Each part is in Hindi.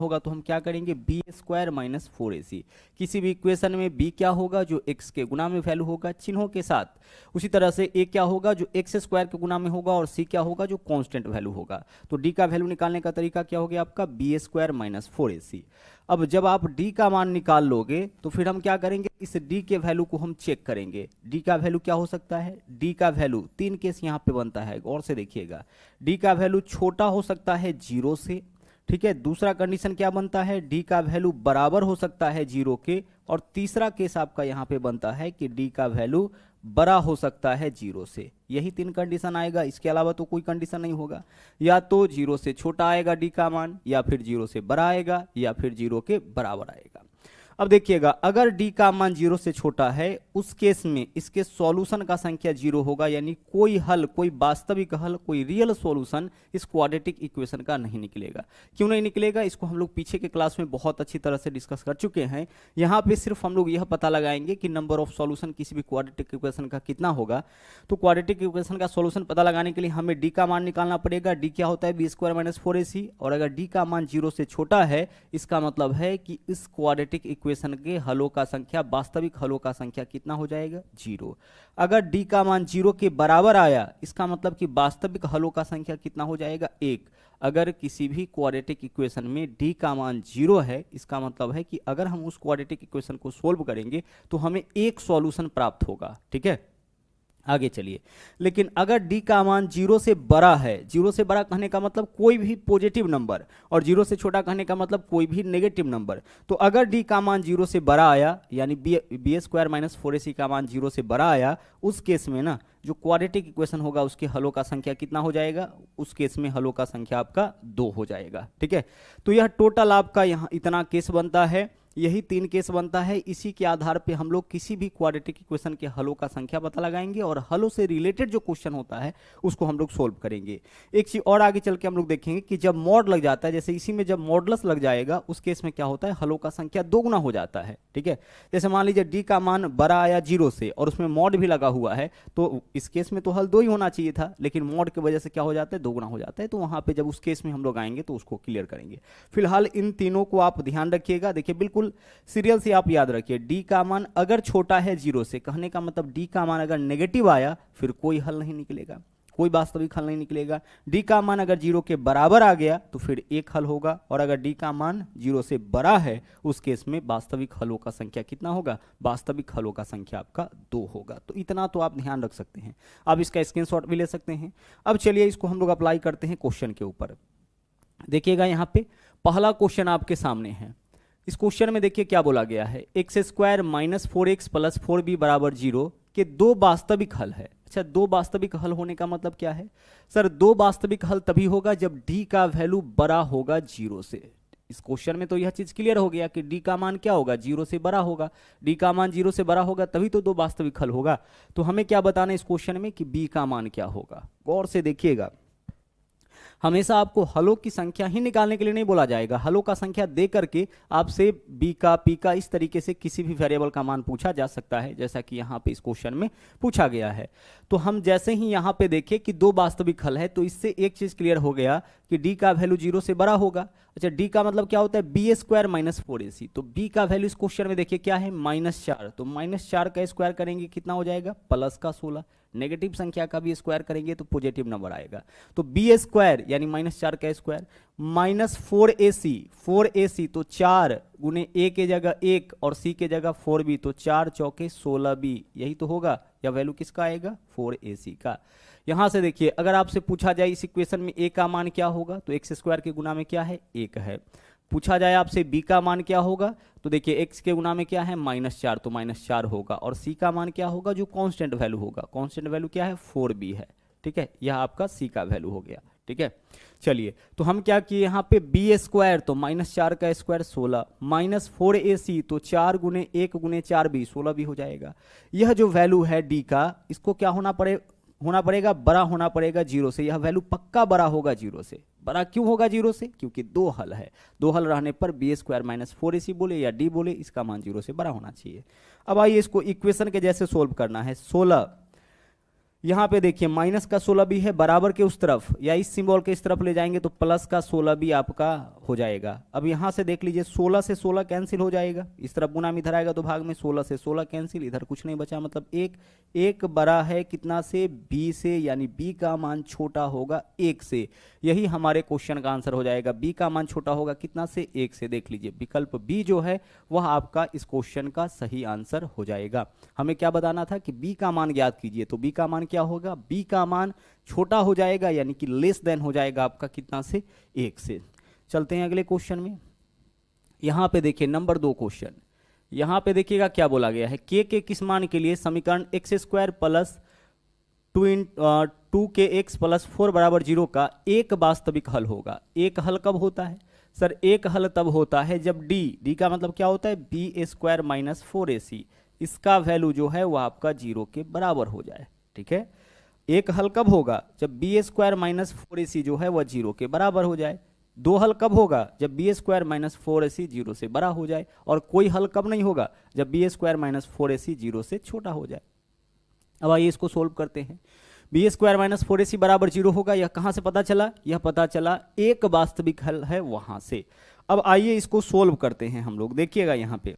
होगा तो हम क्या करेंगे, बी स्क्वायर माइनस 4ac। किसी भी इक्वेशन में बी क्या होगा, जो एक्स के गुना में वैल्यू होगा चिन्हों के साथ। उसी तरह से ए क्या होगा, जो एक्स स्क्वायर के गुना में होगा, और सी क्या होगा, जो कांस्टेंट वैल्यू होगा। तो डी का वैल्यू निकालने का तरीका क्या हो गया आपका, बी स्क्वायर माइनस 4ac। अब जब आप डी का मान निकाल लोगे तो फिर हम क्या करेंगे, इस डी के वैल्यू को हम चेक करेंगे। डी का वैल्यू क्या हो सकता है, डी का वैल्यू 3 केस यहाँ पे बनता है, गौर से देखिएगा। डी का वैल्यू छोटा हो सकता है 0 से, ठीक है। दूसरा कंडीशन क्या बनता है, डी का वैल्यू बराबर हो सकता है 0 के, और तीसरा केस आपका यहां पे बनता है कि डी का वैल्यू बड़ा हो सकता है 0 से। यही 3 कंडीशन आएगा, इसके अलावा तो कोई कंडीशन नहीं होगा। या तो 0 से छोटा आएगा डी का मान, या फिर 0 से बड़ा आएगा, या फिर 0 के बराबर आएगा। अब देखिएगा, अगर डी का मान 0 से छोटा है उस केस में इसके सॉल्यूशन का संख्या 0 होगा, यानी कोई हल, कोई वास्तविक हल, कोई रियल सॉल्यूशन इस क्वाड्रेटिक इक्वेशन का नहीं निकलेगा। क्यों नहीं निकलेगा, इसको हम लोग पीछे के क्लास में बहुत अच्छी तरह से डिस्कस कर चुके हैं। यहाँ पे सिर्फ हम लोग यह पता लगाएंगे कि नंबर ऑफ सॉल्यूशन किसी भी क्वाड्रेटिक इक्वेशन का कितना होगा। तो क्वाड्रेटिक इक्वेशन का सॉल्यूशन पता लगाने के लिए हमें डी का मान निकालना पड़ेगा। डी क्या होता है, बी स्क्वायर माइनस 4ac। और अगर डी का मान 0 से छोटा है, इसका मतलब है कि इस क्वाड्रेटिक इक्वेशन के हलों का संख्या, वास्तविक हलों का संख्या कितना हो जाएगा, 0। अगर डी का मान 0 के बराबर आया, इसका मतलब कि वास्तविक हलों का संख्या कितना हो जाएगा, 1। अगर किसी भी क्वाड्रेटिक इक्वेशन में डी का मान 0 है, इसका मतलब है कि अगर हम उस क्वाड्रेटिक इक्वेशन को सोल्व करेंगे तो हमें एक सॉल्यूशन प्राप्त होगा, ठीक है। आगे चलिए, लेकिन अगर डी का मान 0 से बड़ा है, 0 से बड़ा कहने का मतलब कोई भी पॉजिटिव नंबर, और 0 से छोटा कहने का मतलब कोई भी नेगेटिव नंबर। तो अगर डी का मान 0 से बड़ा आया, यानी बी स्क्वायर माइनस 4ac का मान 0 से बड़ा आया, उस केस में ना जो क्वाड्रेटिक इक्वेशन होगा उसके हलों का संख्या कितना हो जाएगा, उस केस में हलों का संख्या आपका 2 हो जाएगा, ठीक है। तो यह टोटल आपका यहाँ इतना केस बनता है, यही 3 केस बनता है। इसी के आधार पे हम लोग किसी भी क्वाड्रेटिक इक्वेशन के हलों का संख्या पता लगाएंगे, और हलों से रिलेटेड जो क्वेश्चन होता है उसको हम लोग सोल्व करेंगे। एक चीज और आगे चल के हम लोग देखेंगे कि जब मॉड लग जाता है, जैसे इसी में जब मॉडलस लग जाएगा, उस केस में क्या होता है, हलों का संख्या 2 गुना हो जाता है, ठीक है। जैसे मान लीजिए डी का मान बड़ा आया 0 से और उसमें मॉड भी लगा हुआ है, तो इस केस में तो हल 2 ही होना चाहिए था, लेकिन मॉड की वजह से क्या हो जाता है, 2 गुना हो जाता है। तो वहां पर जब उस केस में हम लोग आएंगे तो उसको क्लियर करेंगे। फिलहाल इन तीनों को आप ध्यान रखिएगा। देखिए बिल्कुल सीरियल से आप याद रखिए, डी का मान अगर छोटा है 0 से, कहने का मतलब डी का मान अगर नेगेटिव आया फिर कोई हल नहीं निकलेगा, कोई वास्तविक हल नहीं निकलेगा। डी का मान अगर 0 के बराबर आ गया तो फिर एक हल होगा, और अगर डी का मान 0 से बड़ा है उस केस में वास्तविक हलों का संख्या कितना होगा, वास्तविक हलों का संख्या आपका 2 होगा। तो इतना तो आप ध्यान रख सकते हैं, आप इसका स्क्रीनशॉट भी ले सकते हैं। अब चलिए इसको हम लोग अप्लाई करते हैं क्वेश्चन के ऊपर। देखिएगा यहाँ पे पहला क्वेश्चन आपके सामने है। इस क्वेश्चन में देखिए क्या बोला गया है, x square minus 4x plus 4b बराबर 0 के 2 वास्तविक हल है। अच्छा, 2 वास्तविक हल होने का मतलब क्या है सर, 2 वास्तविक हल तभी होगा जब d का वैल्यू बड़ा होगा 0 से। इस क्वेश्चन में तो यह चीज क्लियर हो गया कि d का मान क्या होगा, 0 से बड़ा होगा। d का मान 0 से बड़ा होगा तभी तो 2 वास्तविक हल होगा। तो हमें क्या बताना है इस क्वेश्चन में कि b का मान क्या होगा। गौर से देखिएगा, हमेशा आपको हलों की संख्या ही निकालने के लिए नहीं बोला जाएगा, हलों का संख्या दे करके आपसे बी का, पी का, इस तरीके से किसी भी वेरिएबल का मान पूछा जा सकता है, जैसा कि यहाँ पे इस क्वेश्चन में पूछा गया है। तो हम जैसे ही यहाँ पे देखें कि 2 वास्तविक हल है, तो इससे एक चीज क्लियर हो गया कि डी का वैल्यू 0 से बड़ा होगा। अच्छा, डी का मतलब क्या होता है, बी स्क्वायर माइनस 4ac। तो बी का वैल्यू इस क्वेश्चन में देखिए क्या है, -4। तो -4 का स्क्वायर करेंगे कितना हो जाएगा, प्लस का 16। नेगेटिव संख्या का भी स्क्वायर करेंगे तो पॉजिटिव नंबर आएगा। तो बी स्क्वायर यानी -4 का स्क्वायर माइनस 4ac, 4ac तो 4 गुने a के जगह 1 और c के जगह 4b, तो 4 चौके 16b, यही तो होगा। या वैल्यू किसका आएगा, 4ac का। यहां से देखिए अगर आपसे पूछा जाए इस इक्वेशन में a का मान क्या होगा, तो x स्क्वायर के गुना में क्या है, 1 है। पूछा जाए आपसे b का मान क्या होगा, तो देखिए x के गुना में क्या है, -4, तो -4 होगा। और c का मान क्या होगा, जो कांस्टेंट वैल्यू होगा, कांस्टेंट वैल्यू क्या है, 4b है, ठीक है। यह आपका c का वैल्यू हो गया, ठीक है। चलिए तो हम क्या किए यहाँ पे, बी स्क्वायर तो -4 का स्क्वायर 16, -4ac तो 4 गुने 1 गुने 4b, 16b हो जाएगा। यह जो वैल्यू है d का, इसको क्या होना पड़ेगा, बड़ा होना पड़ेगा 0 से। यह वैल्यू पक्का बड़ा होगा 0 से। बड़ा क्यों होगा 0 से, क्योंकि 2 हल है, 2 हल रहने पर बी स्क्वायर माइनस 4ac बोले या d बोले, इसका मान 0 से बड़ा होना चाहिए। अब आइए इसको इक्वेशन के जैसे सोल्व करना है। 16 यहाँ पे देखिए माइनस का 16 भी है, बराबर के उस तरफ या इस सिंबल के इस तरफ ले जाएंगे तो प्लस का 16 भी आपका हो जाएगा। अब यहाँ से देख लीजिए 16 से 16 कैंसिल हो जाएगा, इस तरफ गुना में इधर आएगा तो भाग में 16 से 16 कैंसिल, इधर कुछ नहीं बचा, मतलब एक बड़ा है कितना से, बी से, यानी बी का मान छोटा होगा 1 से। यही हमारे क्वेश्चन का आंसर हो जाएगा, बी का मान छोटा होगा कितना से, 1 से। देख लीजिए विकल्प बी जो है वह आपका इस क्वेश्चन का सही आंसर हो जाएगा। हमें क्या बताना था कि बी का मान ज्ञात कीजिए, तो बी का मान क्या होगा, बी का मान छोटा हो जाएगा यानी कि लेस देन हो जाएगा आपका कितना से, 1 से। चलते हैं अगले क्वेश्चन में। यहां पे देखिए नंबर 2 क्वेश्चन, यहां पे देखिएगा क्या बोला गया है, के किस मान के लिए समीकरण x square plus 2kx plus 4 बराबर 0 का एक वास्तविक हल होगा। एक हल कब होता है सर, एक हल तब होता है जब डी का मतलब क्या होता है, बी स्क्वायर माइनस 4ac, इसका वैल्यू जो है वो आपका 0 के बराबर हो जाए। ठीक है, एक हल कब होगा, जब बी स्क्वायर माइनस 4ac जो है वह 0 के बराबर हो जाए। दो हल कब होगा, जब बी स्क्वायर माइनस 4ac 0 से बड़ा हो जाए। और कोई हल कब नहीं होगा, जब बी स्क्वायर माइनस 4ac 0 से छोटा हो जाए। अब आइए इसको सोल्व करते हैं। बी स्क्वायर माइनस 4ac बराबर 0 होगा, यह कहां से पता चला, यह पता चला एक वास्तविक हल है वहां से। अब आइए इसको सोल्व करते हैं हम लोग। देखिएगा यहां पे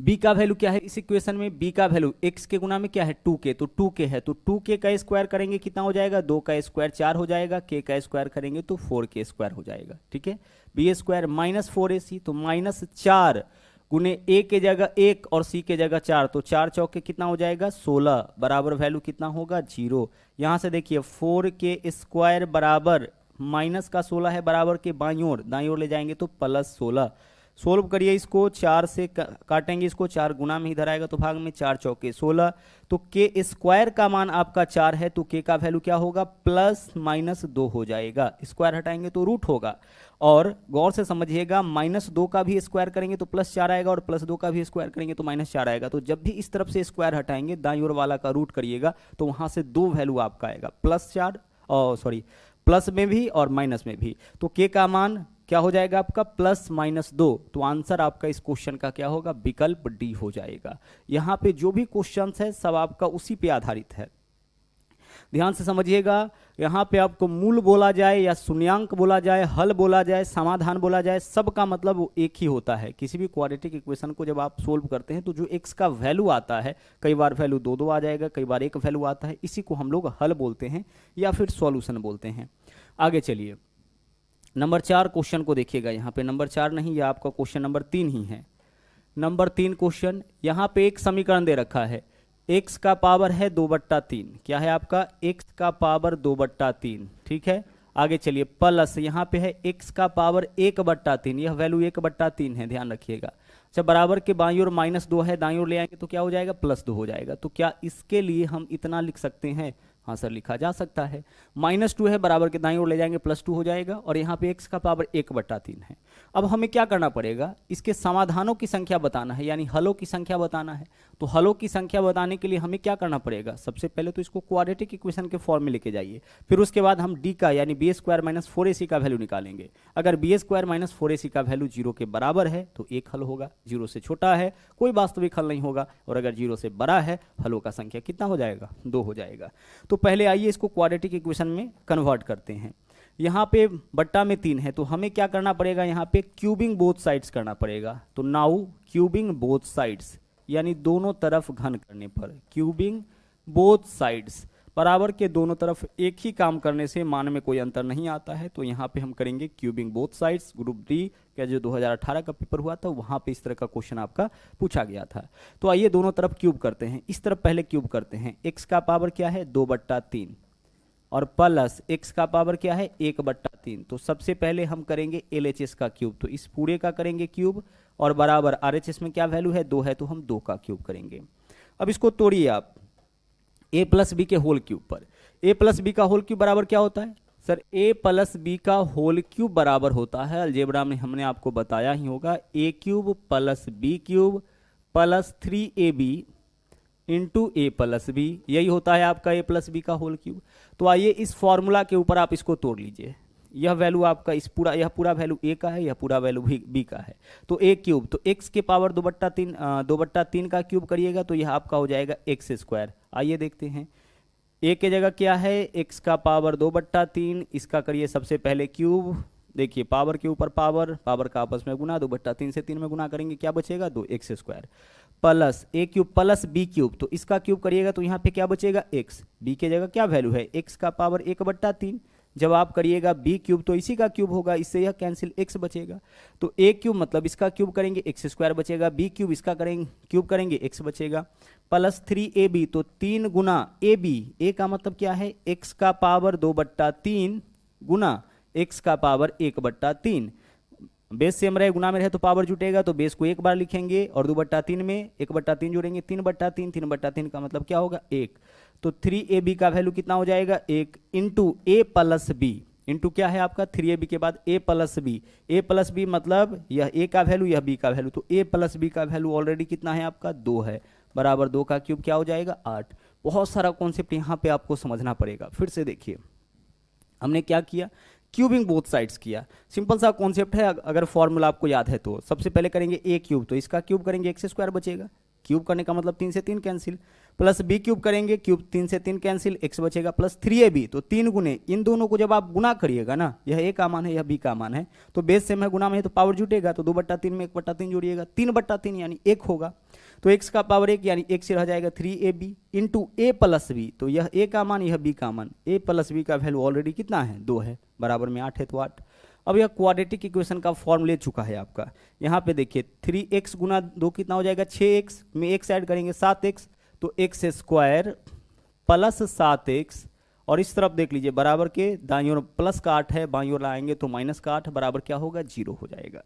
b का वैल्यू क्या है इस इक्वेशन में, b का वैल्यू x के गुना में क्या है 2k, तो 2k है, तो 2k का स्क्वायर करेंगे कितना हो जाएगा, 2 का स्क्वायर 4 हो जाएगा, k का स्क्वायर करेंगे तो 4k स्क्वायर हो जाएगा। ठीक है, बी स्क्वायर माइनस 4ac, तो माइनस 4 गुने a के जगह 1 और c के जगह 4, तो 4 चौके कितना हो जाएगा 16, बराबर वैल्यू कितना होगा 0। यहां से देखिए 4k स्क्वायर बराबर माइनस का 16 है, बराबर के बाईं ओर ले जाएंगे तो प्लस 16। सोल्व करिए इसको, 4 से काटेंगे इसको, 4 गुना में इधर आएगा तो भाग में 4 चौके 16, तो के स्क्वायर का मान आपका 4 है, तो के का वैल्यू क्या होगा, प्लस माइनस 2 हो जाएगा। स्क्वायर हटाएंगे तो रूट होगा। और गौर से समझिएगा, माइनस 2 का भी स्क्वायर करेंगे तो प्लस 4 आएगा, और प्लस 2 का भी स्क्वायर करेंगे तो माइनस 4 आएगा। तो जब भी इस तरफ से स्क्वायर हटाएंगे दाईं ओर वाला का रूट करिएगा तो वहां से 2 वैल्यू आपका आएगा, प्लस 4 और सॉरी प्लस में भी और माइनस में भी। तो के का मान क्या हो जाएगा आपका, प्लस माइनस 2। तो आंसर आपका इस क्वेश्चन का क्या होगा, विकल्प डी हो जाएगा। यहां पे जो भी क्वेश्चंस है सब आपका उसी पे आधारित है, ध्यान से समझिएगा। यहां पे आपको मूल बोला जाए या शून्यांक बोला जाए, हल बोला जाए, समाधान बोला जाए, सबका मतलब एक ही होता है। किसी भी क्वाड्रेटिक इक्वेशन को जब आप सोल्व करते हैं तो जो एक्स का वैल्यू आता है, कई बार वैल्यू 2 आ जाएगा, कई बार एक वैल्यू आता है, इसी को हम लोग हल बोलते हैं या फिर सॉल्यूशन बोलते हैं। आगे चलिए नंबर 4 क्वेश्चन को देखिएगा। यहाँ पे नंबर 4 नहीं, यह आपका क्वेश्चन नंबर 3 ही है। नंबर 3 क्वेश्चन, यहाँ पे एक समीकरण दे रखा है, x का पावर है 2/3, क्या है आपका x का पावर 2/3। ठीक है, आगे चलिए प्लस यहाँ पे है x का पावर 1/3, यह वैल्यू 1/3 है, ध्यान रखिएगा। अच्छा, बराबर के बाईं ओर माइनस 2 है, दाईं ओर ले आएंगे तो क्या हो जाएगा, प्लस 2 हो जाएगा। तो क्या इसके लिए हम इतना लिख सकते हैं, हाँ सर लिखा जा सकता है। -2 है, बराबर के दाईं ओर ले जाएंगे +2 हो जाएगा, और यहाँ पे x का पावर 1/3 है। अब हमें क्या करना पड़ेगा, इसके समाधानों की संख्या बताना है, यानी हलों की संख्या बताना है। तो हलों की संख्या बताने के लिए हमें क्या करना पड़ेगा, सबसे पहले तो इसको क्वाड्रेटिक इक्वेशन के फॉर्म में लेके जाइए, फिर उसके बाद हम d का यानी बी स्क्वायर माइनस 4ac का वैल्यू निकालेंगे। अगर बी स्क्वायर माइनस 4ac का वैल्यू 0 के बराबर है तो एक हल होगा, 0 से छोटा है कोई वास्तविक हल नहीं होगा, और अगर 0 से बड़ा है हलों का संख्या कितना हो जाएगा, 2 हो जाएगा। तो पहले आइए इसको क्वाड्रेटिक इक्वेशन में कन्वर्ट करते हैं। यहाँ पे बट्टा में 3 है, तो हमें क्या करना पड़ेगा, यहाँ पे क्यूबिंग बोथ साइड्स करना पड़ेगा। तो नाउ क्यूबिंग बोथ साइड्स, यानी दोनों तरफ घन करने पर, क्यूबिंग बोथ साइड्स, बराबर के दोनों तरफ एक ही काम करने से मान में कोई अंतर नहीं आता है। तो यहाँ पे हम करेंगे cubing both sides. Group D का जो 2018 का पेपर हुआ था वहाँ पे इस तरह का क्वेश्चन आपका पूछा गया था। तो आइए दोनों तरफ क्यूब करते हैं। इस तरफ पहले क्यूब करते हैं, x का पावर क्या है 2/3 और प्लस x का पावर क्या है 1/3। तो सबसे पहले हम करेंगे LHS का क्यूब, तो इस पूरे का करेंगे क्यूब, और बराबर RHS में क्या वैल्यू है 2 है, तो हम 2 का क्यूब करेंगे। अब इसको तोड़िए आप a प्लस बी के होल क्यूब पर। a प्लस बी का होल क्यूब बराबर क्या होता है सर, a प्लस बी का होल क्यूब बराबर होता है, अलजेब्रा में हमने आपको बताया ही होगा, a cube plus B cube plus 3ab into A plus B, यही होता है आपका a प्लस बी का होल क्यूब। तो आइए इस फॉर्मूला के ऊपर आप इसको तोड़ लीजिए। यह वैल्यू आपका यह पूरा वैल्यू a का है, यह पूरा वैल्यू b का है। तो a क्यूब, तो x के पावर 2/3 का क्यूब करिएगा तो यह आपका हो जाएगा x स्क्वायर। आइए देखते हैं, ए के जगह क्या है, एक्स का पावर 2/3, इसका करिए सबसे पहले क्यूब। देखिए पावर के ऊपर पावर, पावर का आपस में गुना, 2/3 से 3 में गुना करेंगे क्या बचेगा, 2x² प्लस ए क्यूब प्लस बी क्यूब, तो इसका क्यूब करिएगा तो यहाँ पे क्या बचेगा, x। बी के जगह क्या वैल्यू है, x का पावर 1/3, जब आप करिएगा बी क्यूब तो इसी का क्यूब होगा, इससे यह कैंसिल x बचेगा। तो ए क्यूब मतलब इसका क्यूब करेंगे x² बचेगा, बी क्यूब इसका करेंगे क्यूब करेंगे x बचेगा, प्लस 3ab, तो 3 गुना ab, ए का मतलब क्या है, x का पावर 2/3 गुना x का पावर 1/3। बेस सेम रहे गुना में रहे तो पावर जुटेगा, तो बेस को एक बार लिखेंगे और 2/3 में 1/3 जोड़ेंगे, 3/3, 3/3 का मतलब क्या होगा 1। तो 3ab का वैल्यू कितना हो जाएगा 1 into A plus B, into क्या है आपका 3ab के बाद a plus B, a plus B मतलब यह a का वैल्यू यह b का वैल्यू, तो a प्लस बी का वैल्यू ऑलरेडी कितना है आपका 2 है, बराबर 2 का क्यूब क्या हो जाएगा 8। बहुत सारा कॉन्सेप्ट यहाँ पे आपको समझना पड़ेगा। फिर से देखिए हमने क्या किया, क्यूबिंग बोथ साइड्स किया। सिंपल सा कॉन्सेप्ट है, अगर फॉर्मूला आपको याद है तो सबसे पहले करेंगे ए क्यूब, तो इसका क्यूब करेंगे x² बचेगा, क्यूब करने का मतलब 3 से 3 कैंसिल, प्लस बी क्यूब करेंगे, क्यूब 3 से 3 कैंसिल, x बचेगा, प्लस 3ab, तो 3 गुने, इन दोनों को जब आप गुना करिएगा ना, यह a का मान है यह b का मान है, तो बेस सेम है गुना में है तो पावर जुटेगा, तो 2/3 में 1/3 जोड़िएगा, 3/3 यानी 1 होगा, तो x का पावर 1 यानी 1 से रह जाएगा 3ab into A plus B, तो यह a का मान यह b का मान, a प्लस बी का वैल्यू ऑलरेडी कितना है 2 है, बराबर में 8 है तो 8। अब यह क्वाड्रेटिक इक्वेशन का फॉर्म ले चुका है आपका। यहाँ पे देखिए 3x गुना 2 कितना हो जाएगा 6x, में x ऐड करेंगे 7x, तो x² प्लस 7x, और इस तरफ देख लीजिए बराबर के दाईं ओर प्लस का 8 है, बाईं ओर लाएंगे तो माइनस का 8, बराबर क्या होगा 0 हो जाएगा।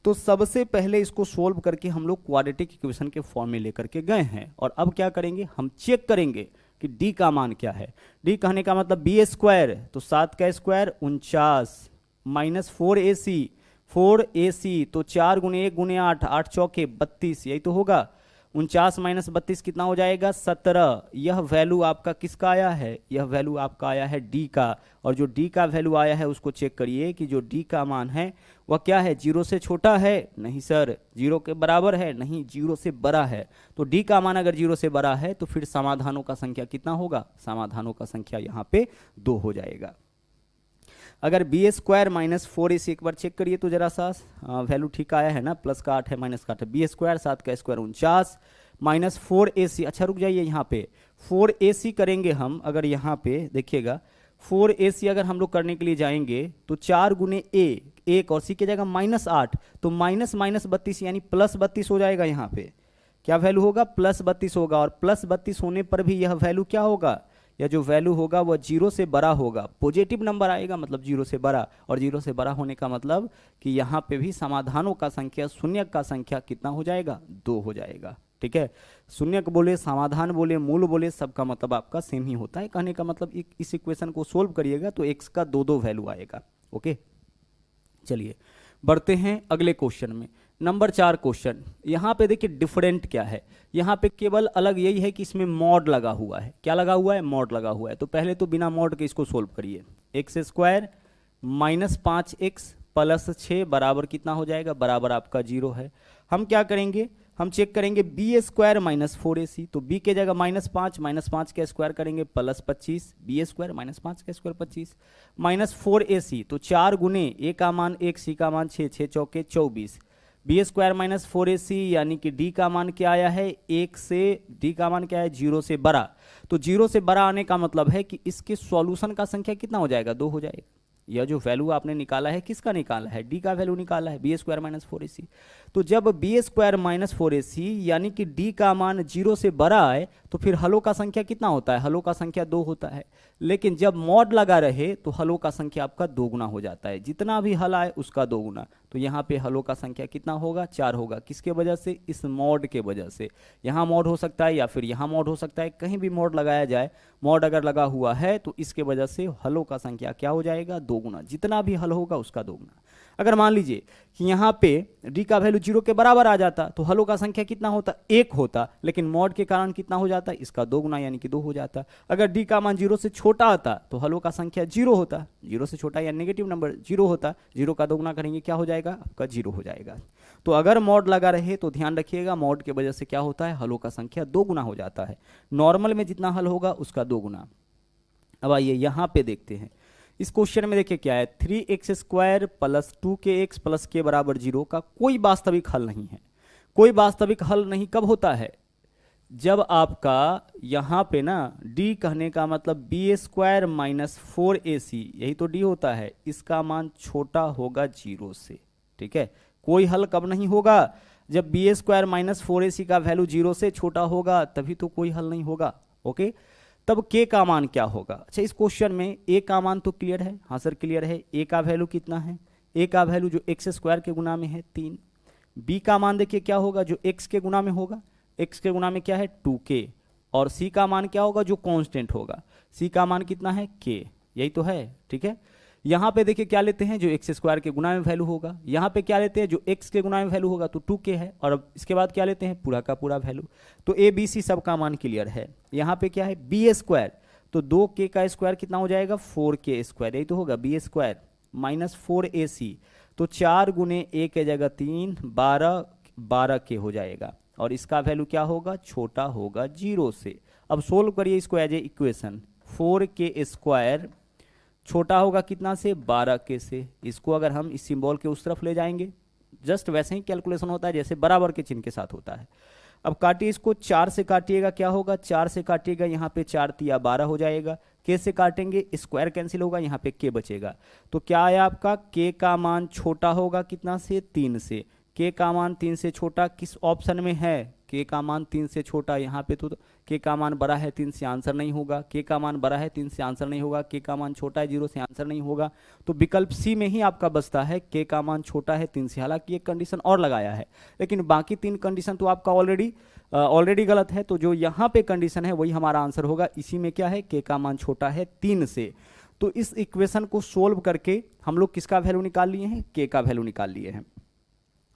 तो सबसे पहले इसको सोल्व करके हम लोग क्वाड्रेटिक इक्वेशन के फॉर्म में लेकर के गए हैं, और अब क्या करेंगे हम चेक करेंगे कि d का मान क्या है। d कहने का मतलब b², तो 7 का स्क्वायर 49 माइनस 4ac, तो 4 गुने 1 गुने 8, 8 चौके 32, यही तो होगा। 49 माइनस 32 कितना हो जाएगा 17। यह वैल्यू आपका किसका आया है, यह वैल्यू आपका आया है d का, और जो d का वैल्यू आया है उसको चेक करिए कि जो d का मान है वह क्या है, 0 से छोटा है, नहीं सर, 0 के बराबर है, नहीं 0 से बड़ा है। तो d का मान अगर 0 से बड़ा है तो फिर समाधानों का संख्या कितना होगा, समाधानों का संख्या यहाँ पे 2 हो जाएगा। अगर b² माइनस 4ac एक बार चेक करिए तो जरा सा वैल्यू ठीक आया है ना, प्लस का 8 है माइनस का 8 है, b² 7 का स्क्वायर 49 माइनस 4ac, अच्छा रुक जाइए, यहाँ पे 4ac करेंगे हम, अगर यहाँ पे देखिएगा 4ac अगर हम लोग करने के लिए जाएंगे तो 4 गुने a 1 और c की जगह -8, तो माइनस माइनस 32 यानी प्लस 32 हो जाएगा। यहाँ पे क्या वैल्यू होगा, प्लस 32 होगा, और प्लस 32 होने पर भी यह वैल्यू क्या होगा, या जो वैल्यू होगा वह 0 से बड़ा होगा, पॉजिटिव नंबर आएगा मतलब 0 से बड़ा, और 0 से बड़ा होने का मतलब कि यहाँ पे भी समाधानों का संख्या, शून्य का संख्या कितना हो जाएगा 2 हो जाएगा। ठीक है, शून्य बोले, समाधान बोले, मूल बोले, सबका मतलब आपका सेम ही होता है। कहने का मतलब इस इक्वेशन को सोल्व करिएगा तो x का 2 वैल्यू आएगा। ओके, चलिए बढ़ते हैं अगले क्वेश्चन में। नंबर 4 क्वेश्चन, यहाँ पे देखिए डिफरेंट क्या है, यहाँ पे केवल अलग यही है कि इसमें मॉड लगा हुआ है। क्या लगा हुआ है, मॉड लगा हुआ है। तो पहले तो बिना मॉड के इसको सोल्व करिए, x² माइनस 5x प्लस 6 बराबर कितना हो जाएगा, बराबर आपका 0 है। हम क्या करेंगे, हम चेक करेंगे b² माइनस 4ac, तो b के जगह -5 माइनस 5 का स्क्वायर करेंगे प्लस 25, b² माइनस 5 का स्क्वायर 25 माइनस 4ac, तो 4 गुने a का मान 1, c का मान 6, 6 चौके 24, b² माइनस 4ac यानी कि d का मान क्या आया है 1 से, d का मान क्या है 0 से बड़ा। तो 0 से बड़ा आने का मतलब है कि इसके सॉल्यूशन का संख्या कितना हो जाएगा, 2 हो जाएगा। यह जो वैल्यू आपने निकाला है किसका निकाला है, d का वैल्यू निकाला है, b² माइनस 4ac। तो जब b² माइनस 4ac यानी कि d का मान 0 से बड़ा आए तो फिर हलों का संख्या कितना होता है, हलों का संख्या 2 होता है। लेकिन जब मॉड लगा रहे तो हलों का संख्या आपका 2 गुना हो जाता है, जितना भी हल आए उसका 2 गुना। तो यहाँ पे हलों का संख्या कितना होगा, 4 होगा। किसके वजह से, इस मॉड के वजह से। यहाँ मॉड हो सकता है या फिर यहाँ मॉड हो सकता है, कहीं भी मॉड लगाया जाए, मॉड अगर लगा हुआ है तो इसके वजह से हलों का संख्या क्या हो जाएगा, 2 गुना। जितना भी हल होगा उसका 2 गुना। अगर मान लीजिए कि यहाँ पे d का वैल्यू 0 के बराबर आ जाता तो हलों का संख्या कितना होता, 1 होता, लेकिन मॉड के कारण कितना हो जाता, इसका 2 गुना यानी कि 2 हो जाता। अगर d का मान 0 से छोटा आता तो हलों का संख्या 0 होता, 0 से छोटा या नेगेटिव नंबर 0 होता, 0 का 2 गुना करेंगे क्या हो जाएगा, आपका 0 हो जाएगा। तो अगर मॉड लगा रहे तो ध्यान रखिएगा, मॉड की वजह से क्या होता है, हलों का संख्या 2 गुना हो जाता है। नॉर्मल में जितना हल होगा उसका 2 गुना। अब आइए यहाँ पे देखते हैं इस क्वेश्चन में। देखिए क्या है, 3x² प्लस 2kx प्लस के बराबर 0 का कोई वास्तविक हल नहीं है। कोई वास्तविक हल नहीं कब होता है, जब आपका यहाँ पे ना d कहने का मतलब b² माइनस 4ac, यही तो d होता है, इसका मान छोटा होगा 0 से। ठीक है, कोई हल कब नहीं होगा, जब b² माइनस 4ac का वैल्यू 0 से छोटा होगा, तभी तो कोई हल नहीं होगा। ओके, तब k का मान क्या होगा। अच्छा, इस क्वेश्चन में a का मान तो क्लियर है, हाँ सर क्लियर है। a का वैल्यू कितना है, a का वैल्यू जो x² के गुना में है 3। b का मान देखिए क्या होगा, जो x के गुना में होगा, x के गुना में क्या है 2k, और c का मान क्या होगा, जो कांस्टेंट होगा, c का मान कितना है k, यही तो है। ठीक है, यहाँ पे देखिए क्या लेते हैं, जो x² के गुना में वैल्यू होगा, यहाँ पे क्या लेते हैं, जो x के गुना में वैल्यू होगा, तो 2k है, और अब इसके बाद क्या लेते हैं, पूरा का पूरा वैल्यू। तो a b c सब का मान क्लियर है। यहाँ पे क्या है b², तो 2k का स्क्वायर कितना हो जाएगा 4k², यही तो होगा b² माइनस 4ac, तो 4 गुने a के जगह 3, 12k हो जाएगा, और इसका वैल्यू क्या होगा, छोटा होगा 0 से। अब सोल्व करिए इसको एज ए इक्वेशन, 4k² छोटा होगा कितना से, 12k से। इसको अगर हम इस सिंबल के उस तरफ ले जाएंगे, जस्ट वैसे ही कैलकुलेशन होता है जैसे बराबर के चिन्ह के साथ होता है। अब काटिए इसको, 4 से काटिएगा क्या होगा, 4 से काटिएगा यहाँ पे 4 तिया 12 हो जाएगा, k से काटेंगे स्क्वायर कैंसिल होगा, यहाँ पे k बचेगा। तो क्या आया आपका, k का मान छोटा होगा कितना से, 3 से। k का मान 3 से छोटा किस ऑप्शन में है, k का मान 3 से छोटा, यहाँ पे तो k का मान बड़ा है 3 से, आंसर नहीं होगा। k का मान बड़ा है 3 से, आंसर नहीं होगा। k का मान छोटा है 0 से, आंसर नहीं होगा। तो विकल्प सी में ही आपका बचता है k का मान छोटा है 3 से। हालांकि एक कंडीशन और लगाया है, लेकिन बाकी 3 कंडीशन तो आपका ऑलरेडी गलत है। तो जो यहाँ पे कंडीशन है वही हमारा आंसर होगा। इसी में क्या है, k का मान छोटा है 3 से। तो इस इक्वेशन को सोल्व करके हम लोग किसका वैल्यू निकाल लिए हैं, k का वैल्यू निकाल लिए हैं।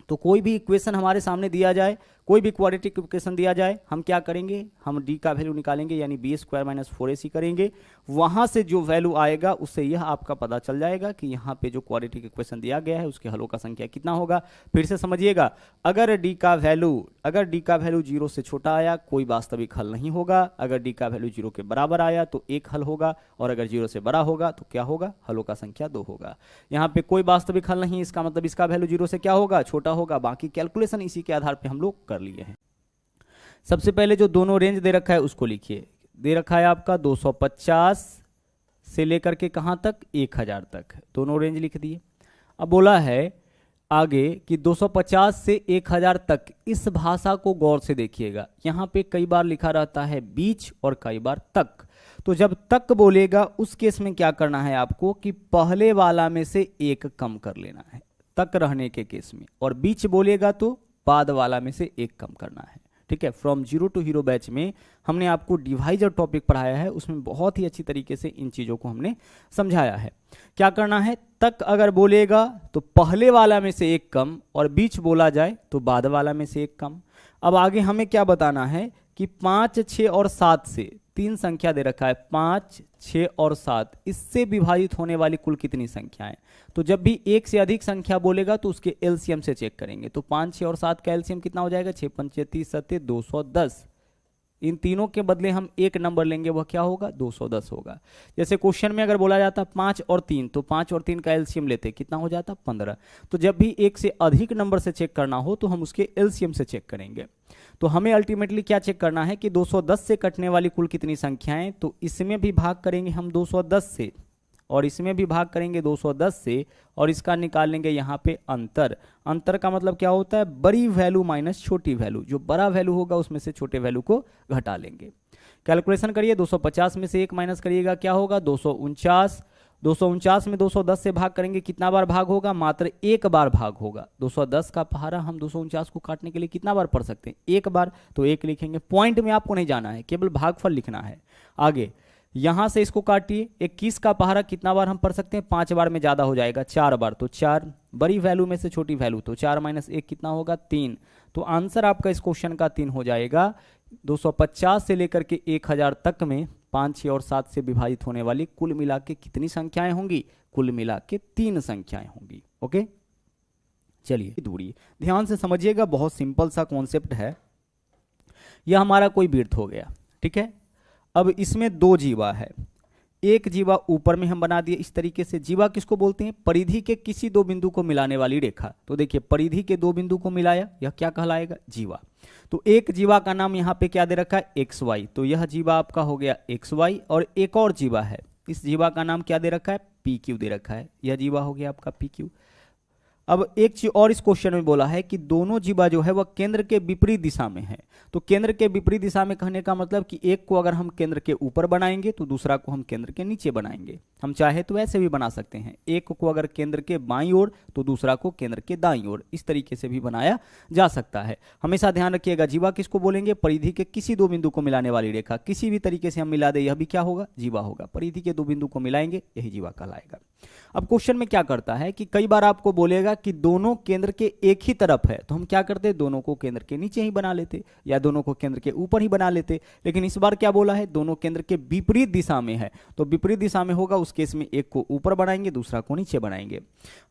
तो कोई भी इक्वेशन हमारे सामने दिया जाए, कोई भी क्वाड्रेटिक इक्वेशन दिया जाए, हम क्या करेंगे, हम d का वैल्यू निकालेंगे, यानी b² माइनस 4ac करेंगे। वहां से जो वैल्यू आएगा उससे यह आपका पता चल जाएगा कि यहाँ पे जो क्वाड्रेटिक इक्वेशन दिया गया है उसके हलों का संख्या कितना होगा। फिर से समझिएगा, अगर d का वैल्यू 0 से छोटा आया कोई वास्तविक हल नहीं होगा, अगर d का वैल्यू 0 के बराबर आया तो एक हल होगा, और अगर 0 से बड़ा होगा तो क्या होगा, हलों का संख्या 2 होगा। यहाँ पे कोई वास्तविक हल नहीं, इसका मतलब इसका वैल्यू 0 से क्या होगा, छोटा होगा। बाकी कैलकुलेशन इसी के आधार पर हम लोग कर लिए हैं। सबसे पहले जो दोनों रेंज दे रखा है उसको लिखिए। दे रखा है आपका 250 से लेकर के कहां तक, 1000 तक, दोनों रेंज लिख दिए। अब बोला है आगे कि 250 से 1000 तक, इस भाषा को गौर से देखिएगा। यहां पे कई बार लिखा रहता है बीच और कई बार तक। तो जब तक बोलेगा उस केस में क्या करना है आपको, कि पहले वाला में से एक कम कर लेना है तक रहने के केस में, और बीच बोलेगा तो बाद वाला में से एक कम करना है। ठीक है, from zero to hero batch में हमने आपको डिवाइजर टॉपिक पढ़ाया है, उसमें बहुत ही अच्छी तरीके से इन चीज़ों को हमने समझाया है। क्या करना है, तक अगर बोलेगा तो पहले वाला में से एक कम, और बीच बोला जाए तो बाद वाला में से एक कम। अब आगे हमें क्या बताना है कि 5, 6 और 7 से, 3 संख्या दे रखा है, 5, 6 और 7, इससे विभाजित होने वाली कुल कितनी संख्याएं। तो जब भी एक से अधिक संख्या बोलेगा तो उसके एलसीएम से चेक करेंगे। तो 5, 6 और 7 का एलसीएम कितना हो जाएगा, 6 5 30 7 210। इन तीनों के बदले हम एक नंबर लेंगे, वह क्या होगा, 210 होगा। जैसे क्वेश्चन में अगर बोला जाता 5 और 3, तो 5 और 3 का एलसीएम लेते, कितना हो जाता, 15। तो जब भी एक से अधिक नंबर से चेक करना हो तो हम उसके एलसीएम से चेक करेंगे। तो हमें अल्टीमेटली क्या चेक करना है कि 210 से कटने वाली कुल कितनी संख्याएं। तो इसमें भी भाग करेंगे हम 210 से, और इसमें भी भाग करेंगे 210 से, और इसका निकाल लेंगे यहाँ पे अंतर। अंतर का मतलब क्या होता है, बड़ी वैल्यू माइनस छोटी वैल्यू। जो बड़ा वैल्यू होगा उसमें से छोटे वैल्यू को घटा लेंगे। कैलकुलेशन करिए, 250 में से 1 माइनस करिएगा, क्या होगा, 249। 249 में 210 से भाग करेंगे, कितना बार भाग होगा, मात्र एक बार भाग होगा। 210 का पहाड़ा हम 249 को काटने के लिए कितना बार पढ़ सकते हैं, एक बार। तो एक लिखेंगे, पॉइंट में आपको नहीं जाना है, केवल भागफल लिखना है। आगे यहां से इसको काटिए, 21 का पहाड़ा कितना बार हम पढ़ सकते हैं, 5 बार में ज्यादा हो जाएगा, 4 बार। तो 4, बड़ी वैल्यू में से छोटी वैल्यू, तो 4 माइनस 1 कितना होगा, 3। तो आंसर आपका इस क्वेश्चन का 3 हो जाएगा। 250 से लेकर के 1000 तक में 5, 6 और 7 से विभाजित होने वाली कुल मिला के कितनी संख्याएं होंगी, कुल मिला के 3 संख्याएं होंगी। ओके, चलिए दूरी ध्यान से समझिएगा, बहुत सिंपल सा कॉन्सेप्ट है। यह हमारा कोई वृत्त हो गया, ठीक है। अब इसमें 2 जीवा है, एक जीवा ऊपर में हम बना दिए इस तरीके से। जीवा किसको बोलते हैं? परिधि के किसी दो बिंदु को मिलाने वाली रेखा। तो देखिए परिधि के दो बिंदु को मिलाया, यह क्या कहलाएगा? जीवा। तो एक जीवा का नाम यहाँ पे क्या दे रखा है? X Y. तो यह जीवा आपका हो गया एक्स वाई, और एक और जीवा है, इस जीवा का नाम क्या दे रखा है? पी क्यू दे रखा है। यह जीवा हो गया आपका पी क्यू। अब एक चीज और इस क्वेश्चन में बोला है कि दोनों जीवा जो है वह केंद्र के विपरीत दिशा में है। तो केंद्र के विपरीत दिशा में कहने का मतलब कि एक को अगर हम केंद्र के ऊपर बनाएंगे तो दूसरा को हम केंद्र के नीचे बनाएंगे। हम चाहे तो ऐसे भी बना सकते हैं, एक को अगर केंद्र के बाईं ओर तो दूसरा को केंद्र के दाईं ओर, इस तरीके से भी बनाया जा सकता है। हमेशा ध्यान रखिएगा, जीवा किसको बोलेंगे? परिधि के किसी दो बिंदु को मिलाने वाली रेखा। किसी भी तरीके से हम मिला दे, यह भी क्या होगा? जीवा होगा। परिधि के दो बिंदु को मिलाएंगे, यही जीवा कहलाएगा। अब क्वेश्चन में क्या करता है कि कई बार आपको बोलेगा कि दोनों केंद्र के एक ही तरफ है, तो हम क्या करते? दोनों को केंद्र के नीचे ही बना लेते, या दोनों को केंद्र के ऊपर ही बना लेते। लेकिन इस बार क्या बोला है? दोनों केंद्र के विपरीत दिशा में है। तो विपरीत दिशा में होगा, उस केस में एक को ऊपर बनाएंगे, दूसरा को नीचे बनाएंगे।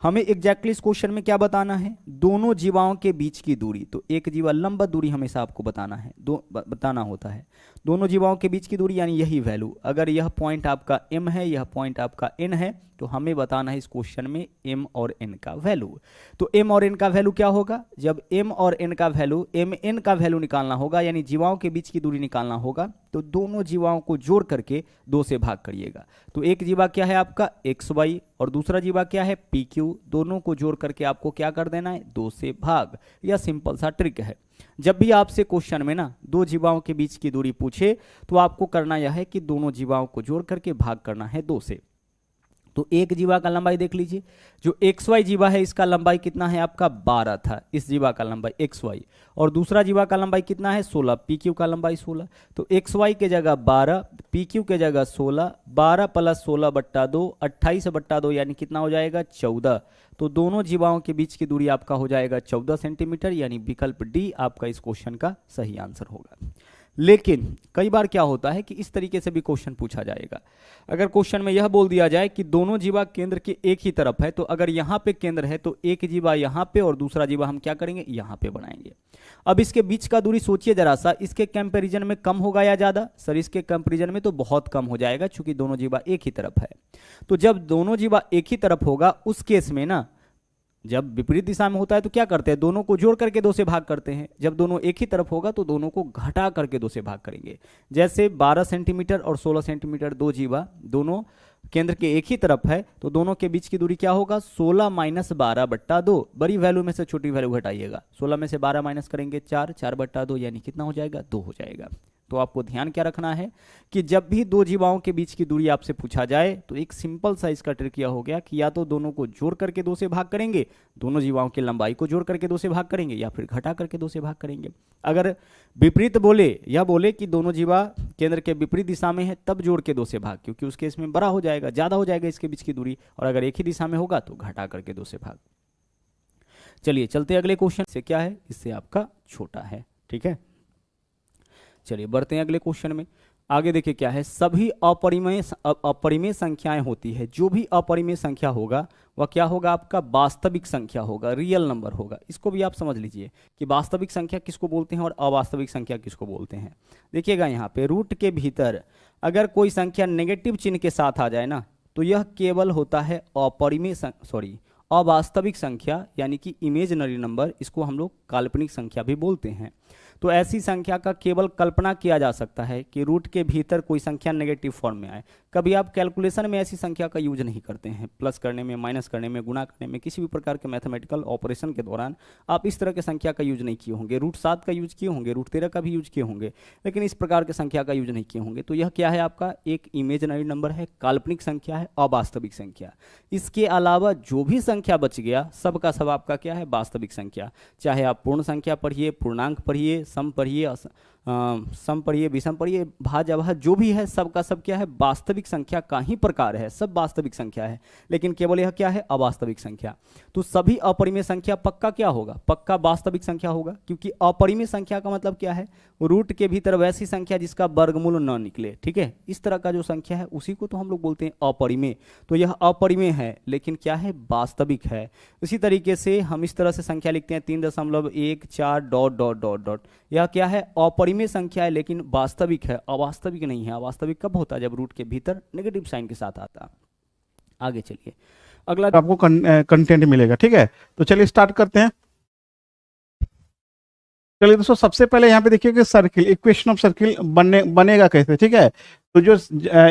हमें एग्जैक्टली इस क्वेश्चन में क्या बताना है? दोनों जीवाओं के बीच की दूरी। तो एक जीवा लंबवत दूरी हमेशा आपको बताना है, बताना होता है। दोनों जीवाओं के बीच की दूरी यानी यही वैल्यू। अगर यह पॉइंट आपका m है, यह पॉइंट आपका n है, तो हमें बताना है इस क्वेश्चन में m और n का वैल्यू। तो m और n का वैल्यू क्या होगा? जब m और n का वैल्यू, mn का वैल्यू निकालना होगा, यानी जीवाओं के बीच की दूरी निकालना होगा, तो दोनों जीवाओं को जोड़ करके 2 से भाग करिएगा। तो एक जीवा क्या है आपका? xy, और दूसरा जीवा क्या है? pq। दोनों को जोड़ करके आपको क्या कर देना है? 2 से भाग। यह सिंपल सा ट्रिक है। जब भी आपसे क्वेश्चन में ना दो जीवाओं के बीच की दूरी पूछे तो आपको करना यह है कि दोनों जीवाओं को जोड़ करके भाग करना है 2 से। तो एक जीवा का लंबाई देख लीजिए, जो XY जीवा है इसका लंबाई कितना है आपका? 12 था इस जीवा का लंबाई XY, और दूसरा जीवा का लंबाई कितना है? 16। PQ का लंबाई 16। तो XY के जगह 12, PQ के जगह 16, 12 + 16/2, 28/2 यानी कितना हो जाएगा? 14। तो दोनों जीवाओं के बीच की दूरी आपका हो जाएगा 14 सेंटीमीटर, यानी विकल्प डी आपका इस क्वेश्चन का सही आंसर होगा। लेकिन कई बार क्या होता है कि इस तरीके से भी क्वेश्चन पूछा जाएगा। अगर क्वेश्चन में यह बोल दिया जाए कि दोनों जीवा केंद्र के एक ही तरफ है, तो अगर यहाँ पे केंद्र है तो एक जीवा यहाँ पे और दूसरा जीवा हम क्या करेंगे? यहाँ पे बनाएंगे। अब इसके बीच का दूरी सोचिए जरा सा, इसके कंपैरिजन में कम होगा या ज्यादा? सर इसके कंपैरिजन में तो बहुत कम हो जाएगा, क्योंकि दोनों जीवा एक ही तरफ है। तो जब दोनों जीवा एक ही तरफ होगा, उस केस में ना, जब विपरीत दिशा में होता है तो क्या करते हैं? दोनों को जोड़ करके 2 से भाग करते हैं। जब दोनों एक ही तरफ होगा तो दोनों को घटा करके 2 से भाग करेंगे। जैसे 12 सेंटीमीटर और 16 सेंटीमीटर दो जीवा दोनों केंद्र के एक ही तरफ है, तो दोनों के बीच की दूरी क्या होगा? 16 - 12/2। बड़ी वैल्यू में से छोटी वैल्यू घटाइएगा। 16 में से 12 माइनस करेंगे 4, 4/2 यानी कितना हो जाएगा? 2 हो जाएगा। तो आपको ध्यान क्या रखना है कि जब भी दो जीवाओं के बीच की दूरी आपसे पूछा जाए तो एक सिंपल सा इसका ट्रिक यह हो गया कि या तो दोनों को जोड़ करके 2 से भाग करेंगे, दोनों जीवाओं की लंबाई को जोड़ करके 2 से भाग करेंगे, या फिर घटा करके 2 से भाग करेंगे। अगर विपरीत बोले या बोले कि दोनों जीवा केंद्र के विपरीत दिशा में है, तब जोड़ के 2 से भाग, क्योंकि उसके इसमें बड़ा हो जाएगा, ज्यादा हो जाएगा इसके बीच की दूरी। और अगर एक ही दिशा में होगा तो घटा करके 2 से भाग। चलिए चलते अगले क्वेश्चन से। क्या है? इससे आपका छोटा है। ठीक है, चलिए बढ़ते हैं अगले क्वेश्चन में। आगे देखिए क्या है, सभी अपरिमेय संख्याएं होती है। जो भी अपरिमेय संख्या होगा वह क्या होगा? आपका वास्तविक संख्या होगा, रियल नंबर होगा। इसको भी आप समझ लीजिए कि वास्तविक संख्या किसको बोलते हैं और अवास्तविक संख्या किसको बोलते हैं। देखिएगा यहाँ पे रूट के भीतर अगर कोई संख्या नेगेटिव चिन्ह के साथ आ जाए ना, तो यह केवल होता है अवास्तविक संख्या, यानी कि इमेजिनरी नंबर। इसको हम लोग काल्पनिक संख्या भी बोलते हैं। तो ऐसी संख्या का केवल कल्पना किया जा सकता है कि रूट के भीतर कोई संख्या नेगेटिव फॉर्म में आए। कभी आप कैलकुलेशन में ऐसी संख्या का यूज नहीं करते हैं। प्लस करने में, माइनस करने में, गुणा करने में, किसी भी प्रकार के मैथमेटिकल ऑपरेशन के दौरान आप इस तरह के संख्या का यूज नहीं किए होंगे। √7 का यूज किए होंगे, √13 का भी यूज किए होंगे, लेकिन इस प्रकार के संख्या का यूज नहीं किए होंगे। तो यह क्या है? आपका एक इमेजिनरी नंबर है, काल्पनिक संख्या है, अवास्तविक संख्या। इसके अलावा जो भी संख्या बच गया सब का सब आपका क्या है? वास्तविक संख्या। चाहे आप पूर्ण संख्या पढ़िए, पूर्णांक पढ़िए, सम पढ़िए, सम पढ़िए, विषम पढ़िए, भाज्य अभाज्य, जो भी है सब का सब क्या है? वास्तविक संख्या का ही प्रकार है। सब वास्तविक संख्या है, लेकिन केवल यह क्या है? अवास्तविक संख्या। तो सभी अपरिमेय संख्या पक्का क्या होगा? पक्का वास्तविक संख्या होगा, क्योंकि अपरिमेय संख्या का मतलब क्या है? रूट के भीतर वैसी संख्या जिसका वर्गमूल न निकले। ठीक है, इस तरह का जो संख्या है उसी को तो हम लोग बोलते हैं अपरिमेय। तो यह अपरिमेय है, लेकिन क्या है? वास्तविक है। इसी तरीके से हम इस तरह से संख्या लिखते हैं 3.14 ... यह क्या है? अपरिमेय परिमेय संख्या है लेकिन वास्तविक है, अवास्तविक नहीं है। अवास्तविक कब होता है? जब रूट के भीतर नेगेटिव साइन के साथ आता है। आगे चलिए, अगला आपको कंटेंट मिलेगा। ठीक है, तो चलिए स्टार्ट करते हैं। चलिए दोस्तों, सबसे पहले यहाँ पे देखिए कि सर्किल, इक्वेशन ऑफ सर्किल बनेगा कैसे। ठीक है, तो जो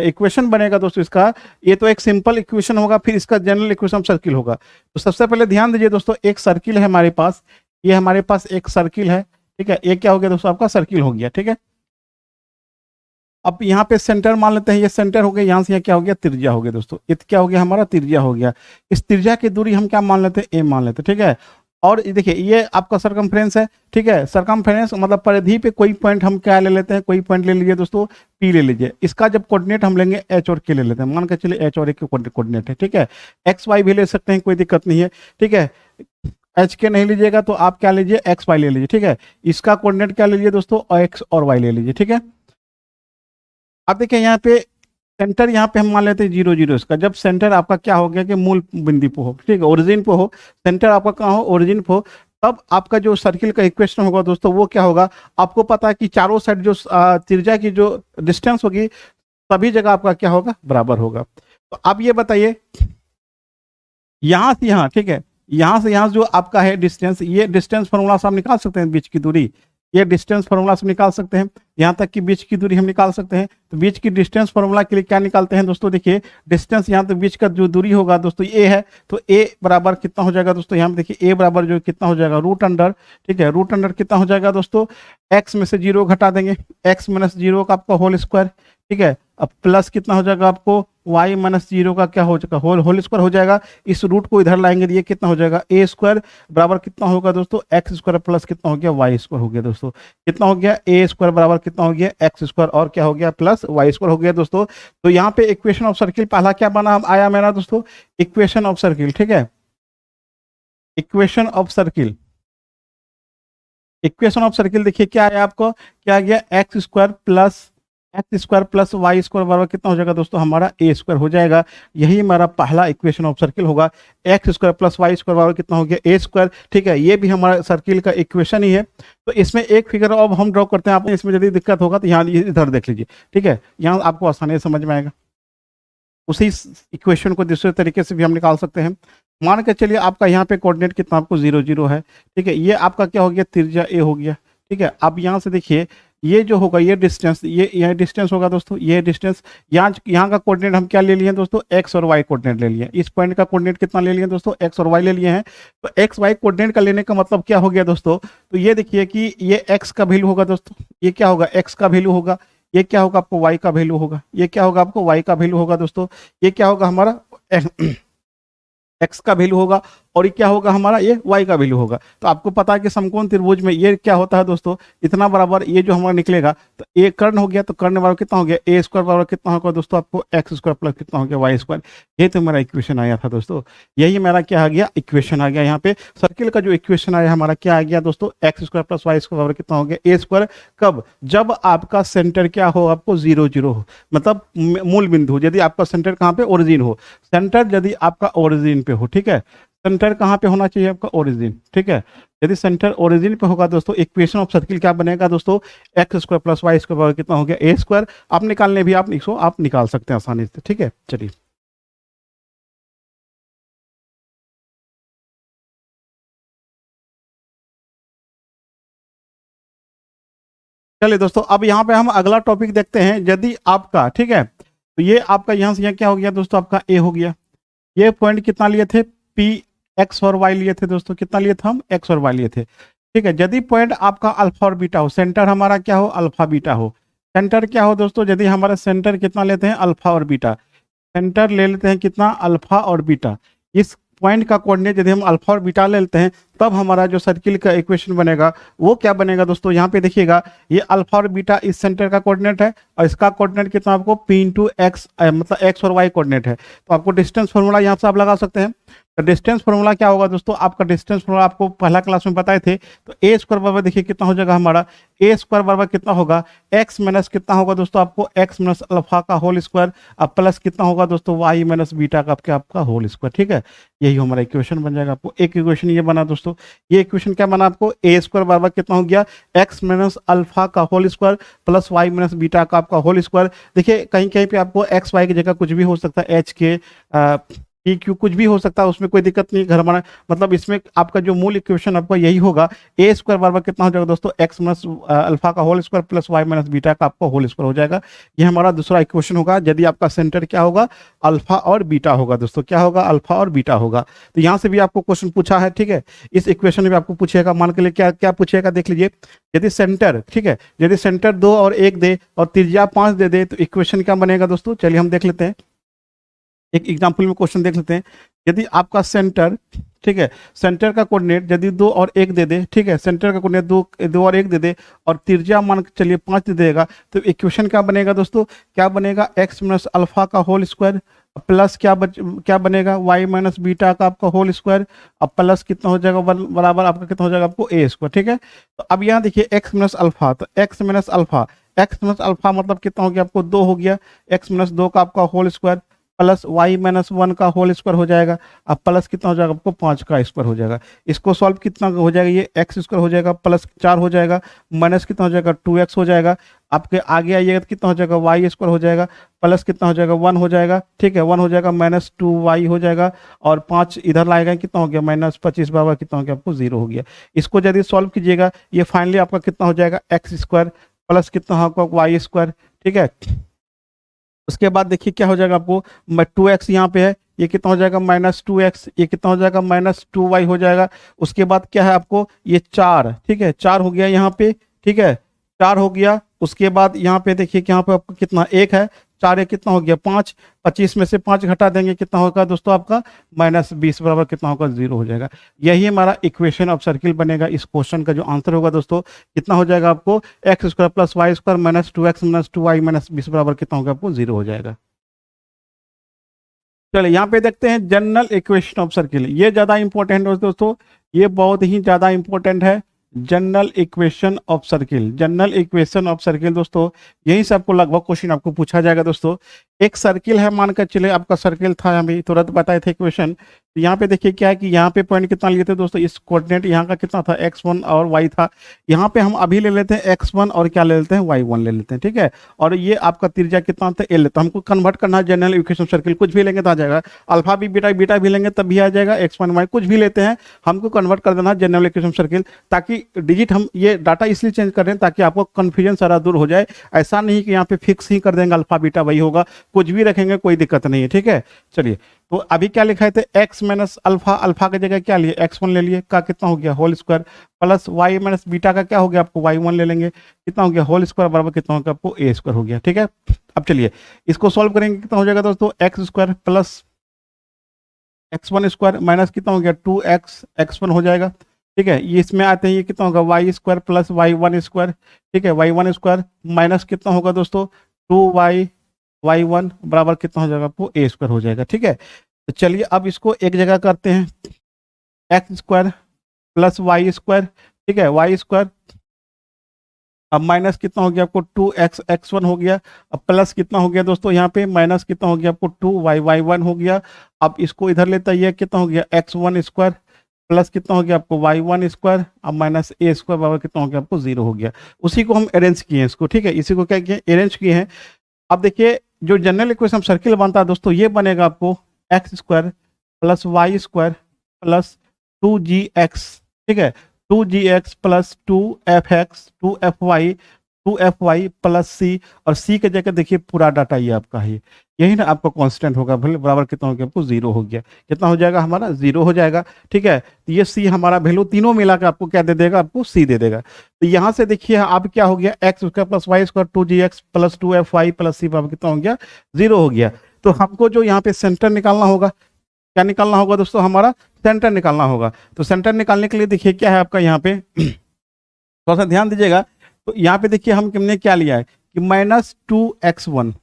इक्वेशन बनेगा दोस्तों इसका, ये तो एक सिंपल इक्वेशन होगा, फिर इसका जनरल इक्वेशन ऑफ सर्किल होगा। तो सबसे पहले ध्यान दीजिए दोस्तों, एक सर्किल है हमारे पास, ये हमारे पास एक सर्किल है। ठीक है, ये क्या हो गया दोस्तों? आपका सर्किल हो गया। ठीक है, अब यहाँ पे सेंटर मान लेते हैं, ये सेंटर हो गया, यहाँ से यहाँ क्या हो गया? त्रिज्या हो गया दोस्तों। ये क्या हो गया? हमारा त्रिज्या हो गया। इस त्रिज्या की दूरी हम क्या मान लेते हैं? ए मान लेते हैं। ठीक है, और देखिए ये आपका सरकमफ्रेंस है। ठीक है, सरकमफ्रेंस मतलब परिधि पे कोई पॉइंट हम क्या ले लेते हैं? कोई पॉइंट ले लीजिए दोस्तों, पी ले लीजिए। इसका जब कोऑर्डिनेट हम लेंगे एच और के ले लेते हैं, मान के चलिए एच और ए के कोऑर्डिनेट है। ठीक है, एक्स वाई भी ले सकते हैं, कोई दिक्कत नहीं है। ठीक है, एच के नहीं लीजिएगा तो आप क्या लीजिए? एक्स वाई ले लीजिए। ठीक है, इसका कोऑर्डिनेट क्या ले लीजिए दोस्तों? एक्स और वाई ले लीजिए। ठीक है, अब देखिए यहाँ पे सेंटर, यहाँ पे हम मान लेते हैं 0 0। इसका जब सेंटर आपका क्या हो गया कि मूल बिंदु पे हो, ठीक है, ओरिजिन पे हो, सेंटर आपका कहाँ हो? ओरिजिन पे हो, तब आपका जो सर्किल का इक्वेशन होगा दोस्तों वो क्या होगा? आपको पता है कि चारों साइड जो त्रिज्या की जो डिस्टेंस होगी सभी जगह आपका क्या होगा? बराबर होगा। तो आप ये बताइए, यहाँ से यहाँ, ठीक है, यहाँ से यहाँ जो आपका है डिस्टेंस, ये डिस्टेंस फॉर्मूला से हम निकाल सकते हैं बीच की दूरी, ये डिस्टेंस फॉर्मूला से निकाल सकते हैं। यहाँ तक कि बीच की दूरी हम निकाल सकते हैं। तो बीच की डिस्टेंस फॉर्मूला के लिए क्या निकालते हैं दोस्तों? देखिए डिस्टेंस यहाँ तक बीच का जो दूरी होगा दोस्तों ए है, तो ए बराबर कितना हो जाएगा दोस्तों? यहाँ पे देखिए ए बराबर जो कितना हो जाएगा? Root under. ठीक है, रूट अंडर कितना हो जाएगा दोस्तों? एक्स में से 0 घटा देंगे, एक्स माइनस 0 का आपका होल स्क्वायर। ठीक है, अब प्लस कितना हो जाएगा आपको? y माइनस 0 का क्या हो जाएगा? होल स्क्वायर हो जाएगा। इस रूट को इधर लाएंगे तो ये कितना हो जाएगा? ए स्क्वायर बराबर कितना होगा दोस्तों? एक्स स्क्वायर प्लस कितना हो गया? वाई स्क्वायर हो गया दोस्तों। कितना हो गया? ए स्क्वायर बराबर कितना हो गया? एक्स स्क्वायर और क्या हो गया? प्लस वाई स्क्वायर हो गया दोस्तों। तो यहाँ पे इक्वेशन ऑफ सर्किल पहला क्या बना आया मेरा दोस्तों? Equation of circle. ठीक है, equation of circle, equation of circle देखिए क्या आया आपको? क्या आ गया? X square plus Y square बराबर कितना हो जाएगा दोस्तों? हमारा ए स्क्वायर हो जाएगा। यही हमारा पहला इक्वेशन ऑफ सर्किल होगा। X square plus Y square बराबर कितना हो गया? A square. ठीक है, ये भी हमारा सर्किल का इक्वेशन ही है। तो इसमें एक फिगर अब हम ड्रॉ करते हैं। आप इसमें यदि दिक्कत होगा तो यहाँ इधर देख लीजिए। ठीक है, यहाँ आपको आसानी से समझ में आएगा। उसी इक्वेशन को दूसरे तरीके से भी हम निकाल सकते हैं। मान के चलिए आपका यहाँ पे कोऑर्डिनेट कितना आपको 0 0 है। ठीक है, ये आपका क्या हो गया? त्रिज्या ए हो गया। ठीक है, अब यहाँ से देखिए ये जो होगा, ये डिस्टेंस, ये डिस्टेंस होगा दोस्तों, ये डिस्टेंस, यहाँ का कोऑर्डिनेट हम क्या ले लिए हैं दोस्तों? एक्स और वाई कोऑर्डिनेट ले लिए। इस पॉइंट का कोऑर्डिनेट कितना ले लिए दोस्तों? एक्स और वाई ले लिए हैं। तो एक्स वाई कोऑर्डिनेट का लेने का मतलब क्या हो गया दोस्तों? तो ये देखिए कि ये एक्स का वैल्यू होगा दोस्तों, ये क्या होगा? एक्स का वैल्यू होगा। ये क्या होगा? आपको वाई का वैल्यू होगा। ये क्या होगा? आपको वाई का वैल्यू होगा दोस्तों। ये क्या होगा? हमारा एक्स का वैल्यू होगा, और ये क्या होगा? हमारा ये y का वैल्यू होगा। तो आपको पता है कि समकोण त्रिभुज में ये क्या होता है दोस्तों? इतना बराबर ये जो हमारा निकलेगा, तो ये कर्ण हो गया, तो कर्ण बराबर कितना हो गया? ए स्क्वायर बराबर कितना होगा दोस्तों? आपको एक्स स्क्वायर प्लस कितना हो गया? Y square. ये तो मेरा इक्वेशन आया था दोस्तों, यही मेरा क्या आ गया? इक्वेशन आ गया। यहाँ पे सर्किल का जो इक्वेशन आया हमारा क्या आ गया दोस्तों? X square plus Y square बराबर कितना हो गया? A square. कब? जब आपका सेंटर क्या हो? आपको 0 0 हो, मतलब मूल बिंदु। यदि आपका सेंटर कहाँ पे? ओरिजिन हो। सेंटर यदि आपका ओरिजिन पे हो, ठीक है, सेंटर कहाँ पे होना चाहिए? आपका ओरिजिन। ठीक है, यदि सेंटर ओरिजिन पे होगा दोस्तों, इक्वेशन ऑफ सर्किल क्या बनेगा दोस्तों? X square plus Y square बराबर कितना हो गया? A square. आप निकालने भी आप निकाल सकते हैं आसानी से। ठीक है, चलिए चलिए दोस्तों, अब यहाँ पे हम अगला टॉपिक देखते हैं। यदि आपका, ठीक है, तो ये आपका यहाँ से यहाँ क्या हो गया दोस्तों? आपका ए हो गया। ये पॉइंट कितना लिए थे? पी एक्स और वाई लिए थे दोस्तों। कितना लिए थे हम? एक्स और वाई लिए थे। ठीक है, यदि पॉइंट आपका अल्फा और बीटा हो, सेंटर हमारा क्या हो? अल्फा बीटा हो। सेंटर क्या हो दोस्तों? यदि हमारा सेंटर कितना लेते हैं? अल्फा और बीटा। सेंटर ले लेते हैं कितना? अल्फा और बीटा। इस पॉइंट का कोऑर्डिनेट यदि हम अल्फा और बीटा ले लेते हैं, तब हमारा जो सर्किल का इक्वेशन बनेगा वो क्या बनेगा दोस्तों? यहाँ पे देखिएगा, ये अल्फा और बीटा इस सेंटर का कोऑर्डिनेट है, और इसका कोऑर्डिनेट कितना? आपको p इंटू एक्स, मतलब एक्स और वाई कोऑर्डिनेट है। तो आपको डिस्टेंस फॉर्मूला यहाँ से आप लगा सकते हैं। तो डिस्टेंस फॉर्मूला क्या होगा दोस्तों, आपका डिस्टेंस फॉर्मूला आपको पहला क्लास में बताए थे। तो ए स्क्वायर बराबर देखिए कितना हो जाएगा हमारा, ए स्क्वायर बराबर कितना होगा, एक्स माइनस कितना होगा दोस्तों आपको, एक्स माइनस अल्फा का होल स्क्वायर, अब प्लस कितना होगा दोस्तों, वाई माइनस बीटा का आपका होल स्क्वायर। ठीक है, यही हमारा इक्वेशन बन जाएगा। आपको एक इक्वेशन ये बना दोस्तों, ये इक्वेशन क्या बना आपको, ए स्क्वायर बराबर कितना हो गया, एक्स माइनस अल्फा का whole square plus Y minus beta का आपका होल स्क्वायर। देखिए कहीं कहीं पे आपको एक्स वाई की जगह कुछ भी हो सकता है, एच के पी क्यू कुछ भी हो सकता है, उसमें कोई दिक्कत नहीं। घर बना मतलब इसमें आपका जो मूल इक्वेशन आपका यही होगा, ए स्क्वायर बराबर कितना हो जाएगा दोस्तों, एक्स माइनस अल्फा का whole square plus Y minus beta का आपका होल स्क्वायर हो जाएगा। ये हमारा दूसरा इक्वेशन होगा, यदि आपका सेंटर क्या होगा, अल्फा और बीटा होगा दोस्तों, क्या होगा, अल्फा और बीटा होगा। तो यहाँ से भी आपको क्वेश्चन पूछा है। ठीक है, इस इक्वेशन में आपको पूछेगा, मान के लिए क्या क्या पूछेगा देख लीजिए, यदि सेंटर, ठीक है, यदि सेंटर 2 और 1 दे और त्रिज्या 5 दे दे तो इक्वेशन क्या बनेगा दोस्तों, चलिए हम देख लेते हैं, एक एग्जांपल में क्वेश्चन देख लेते हैं। यदि आपका सेंटर, ठीक है, सेंटर का कोऑर्डिनेट यदि 2 और 1 दे दे, ठीक है, सेंटर का कोऑर्डिनेट 2 और 1 दे दे और त्रिज्या मान के चलिए 5 दे देगा, तो इक्वेशन क्या बनेगा दोस्तों, क्या बनेगा, एक्स माइनस अल्फा का होल स्क्वायर प्लस क्या बनेगा, वाई माइनस बीटा का आपका होल स्क्वायर, अब प्लस कितना हो जाएगा, बराबर आपका कितना हो जाएगा आपको ए स्क्वायर। ठीक है, तो अब यहाँ देखिए एक्स माइनस अल्फा, तो x minus alpha, x minus alpha मतलब कितना हो गया आपको 2 हो गया, एक्स माइनस 2 का आपका whole square plus Y minus 1 का होल स्क्वायर हो जाएगा, अब प्लस कितना हो जाएगा आपको 5 का स्क्वायर हो जाएगा। इसको सॉल्व कितना हो जाएगा, ये एक्स स्क्वायर हो जाएगा प्लस 4 हो जाएगा, माइनस कितना हो जाएगा 2x हो जाएगा, आपके आगे आइएगा तो कितना हो जाएगा वाई स्क्वायर हो जाएगा, प्लस कितना हो जाएगा 1 हो जाएगा। ठीक है, 1 हो जाएगा माइनस 2y हो जाएगा और 5 इधर लाएगा, कितना हो गया माइनस 25 बराबर कितना हो गया आपको 0 हो गया। इसको यदि सॉल्व कीजिएगा ये फाइनली आपका कितना हो जाएगा, एक्स स्क्वायर प्लस कितना होगा वाई स्क्वायर। ठीक है, उसके बाद देखिए क्या हो जाएगा आपको, 2x यहाँ पे है, ये कितना हो जाएगा माइनस 2x, ये कितना हो जाएगा माइनस 2y हो जाएगा। उसके बाद क्या है आपको, ये 4, ठीक है, 4 हो गया यहाँ पे, ठीक है, 4 हो गया। उसके बाद यहाँ पे देखिए कि यहाँ पे आपको कितना 1 है, 4 एक कितना हो गया 5, 25 में से 5 घटा देंगे कितना होगा दोस्तों आपका माइनस 20 बराबर कितना होगा 0 हो जाएगा। यही हमारा इक्वेशन ऑफ सर्किल बनेगा। इस क्वेश्चन का जो आंसर होगा दोस्तों कितना हो जाएगा आपको, X square plus Y square minus 2x minus 2y minus 20 बराबर कितना होगा आपको 0 हो जाएगा। चलिए यहाँ पे देखते हैं जनरल इक्वेशन ऑफ सर्किल, ये ज्यादा इंपॉर्टेंट है दोस्तों, ये बहुत ही ज्यादा इंपॉर्टेंट है। General equation of circle, general equation of circle दोस्तों यही से आपको लगभग क्वेश्चन आपको पूछा जाएगा दोस्तों। एक सर्किल है, मानकर चले आपका सर्किल था, अभी तुरंत बताए थे इक्वेशन। तो यहाँ पे देखिए क्या है कि यहाँ पे पॉइंट कितना लिए थे दोस्तों, इस कोऑर्डिनेट यहाँ का कितना था x1 और y था। यहाँ पे हम अभी ले लेते हैं x1 और क्या ले लेते हैं y1 ले लेते हैं। ठीक है, और ये आपका त्रिज्या कितना था l, तो हमको कन्वर्ट करना है जनरल इक्वेशन सर्किल, कुछ भी लेंगे तो आ जाएगा, अल्फा भी बीटा बीटा भी लेंगे तब भी आ जाएगा, x1 y कुछ भी लेते हैं हमको कन्वर्ट कर देना है जनरल इक्वेशन सर्किल, ताकि डिजिट हम ये डाटा इसलिए चेंज कर रहे हैं ताकि आपको कन्फ्यूजन सारा दूर हो जाए। ऐसा नहीं कि यहाँ पे फिक्स ही कर देंगे अल्फा बीटा वही होगा, कुछ भी रखेंगे कोई दिक्कत नहीं है। ठीक है, चलिए तो अभी क्या लिखा है, x माइनस अल्फा, अल्फा की जगह क्या लिए x1 ले लिए, का कितना हो गया whole square plus y minus beta का क्या हो गया आपको y1 ले लेंगे, कितना हो गया होल स्क्वायर बराबर कितना हो गया आपको a स्क्वायर हो गया। ठीक है, अब चलिए इसको सॉल्व करेंगे, कितना हो जाएगा दोस्तों x square plus x1 square minus कितना हो गया 2x x1 हो जाएगा। ठीक है, ये इसमें आते हैं, ये कितना होगा y square plus y1 square. ठीक है, y1 स्क्वायर माइनस कितना होगा दोस्तों 2y y1 बराबर कितना हो जाएगा आपको a स्क्वायर हो जाएगा। ठीक है, तो चलिए अब इसको एक जगह करते हैं, x square plus Y square. ठीक है, वाई स्क्वायर अब माइनस कितना हो गया आपको 2x x1 हो गया, अब प्लस कितना हो गया दोस्तों यहाँ पे माइनस कितना हो गया आपको 2y y1 हो गया। अब इसको इधर लेता है, कितना हो गया x1 स्क्वायर प्लस कितना हो गया आपको y1 स्क्वायर, अब माइनस a स्क्वायर बराबर कितना हो गया आपको 0 हो गया। उसी को हम अरेंज किए हैं इसको। ठीक है, इसी को क्या किए अरेंज किए हैं। अब देखिए जो जनरल इक्वेशन सर्किल बनता है दोस्तों, ये बनेगा आपको X square plus Y square plus 2gx। ठीक है, 2gx plus 2fy plus c, और c के जगह देखिए पूरा डाटा ये आपका है, यही ना आपका कांस्टेंट होगा, भले बराबर कितना हो गया आपको 0 हो गया, कितना हो जाएगा हमारा 0 हो जाएगा। ठीक है, तो ये c हमारा वैल्यू तीनों मिला के आपको क्या दे देगा, आपको c दे देगा। तो यहाँ से देखिए अब क्या हो गया X square plus Y square 2gx plus 2fy plus c बराबर कितना हो गया 0 हो गया। तो हमको जो यहाँ पे सेंटर निकालना होगा, क्या निकालना होगा दोस्तों, हमारा सेंटर निकालना होगा। तो सेंटर निकालने के लिए देखिए क्या है आपका यहाँ पे थोड़ा सा ध्यान दीजिएगा। तो यहाँ पे देखिए हमने क्या लिया है कि -2x1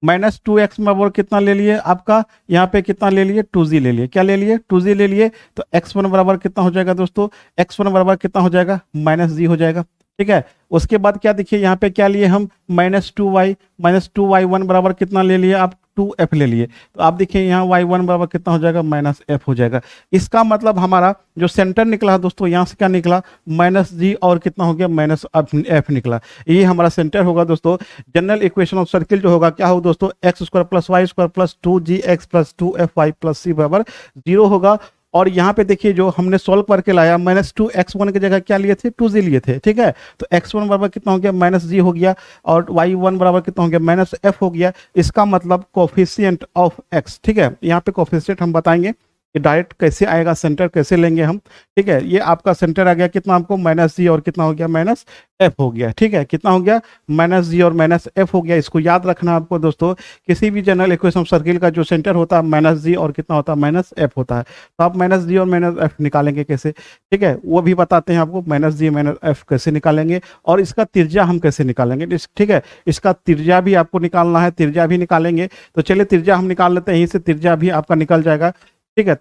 -2x बराबर कितना ले लिए आपका, यहाँ पे कितना ले लिए 2z ले लिए, क्या ले लिए 2z ले लिए, तो x1 बराबर कितना हो जाएगा दोस्तों, x1 बराबर कितना हो जाएगा -g हो जाएगा, ठीक है। उसके बाद क्या देखिए यहाँ पे क्या लिए हम -2y1 बराबर कितना ले लिए आप 2f ले लिए, तो आप देखिए यहाँ y1 बराबर कितना हो जाएगा -f हो जाएगा। इसका मतलब हमारा जो सेंटर निकला दोस्तों, यहाँ से क्या निकला -g और कितना हो गया -f निकला, ये हमारा सेंटर होगा दोस्तों। जनरल इक्वेशन ऑफ सर्किल जो होगा क्या होगा दोस्तों, x² + y² + 2gx + 2fy + c बराबर 0 होगा। और यहाँ पे देखिए जो हमने सॉल्व करके लाया -2x1 की जगह क्या लिए थे 2z लिए थे, ठीक है। तो x1 बराबर कितना हो गया -g हो गया, और y1 बराबर कितना हो गया -f हो गया। इसका मतलब कोफिशिएंट ऑफ x, ठीक है। यहाँ पे कोफिशिएंट हम बताएंगे कि डायरेक्ट कैसे आएगा, सेंटर कैसे लेंगे हम, ठीक है। ये आपका सेंटर आ गया कितना आपको -g और कितना हो गया -f हो गया, ठीक है। कितना हो गया -g और -f हो गया। इसको याद रखना आपको दोस्तों, किसी भी जनरल इक्वेशन ऑफ सर्किल का जो सेंटर होता है -g और कितना होता है -f होता है। तो आप -g और -f निकालेंगे कैसे, ठीक है, वो भी बताते हैं आपको, -g -f कैसे निकालेंगे और इसका त्रिज्या हम कैसे निकालेंगे, ठीक है। इसका त्रिज्या भी आपको निकालना है, त्रिज्या भी निकालेंगे। तो चलिए त्रिज्या हम निकाल लेते हैं, यहीं से त्रिज्या भी आपका निकल जाएगा, ठीक है।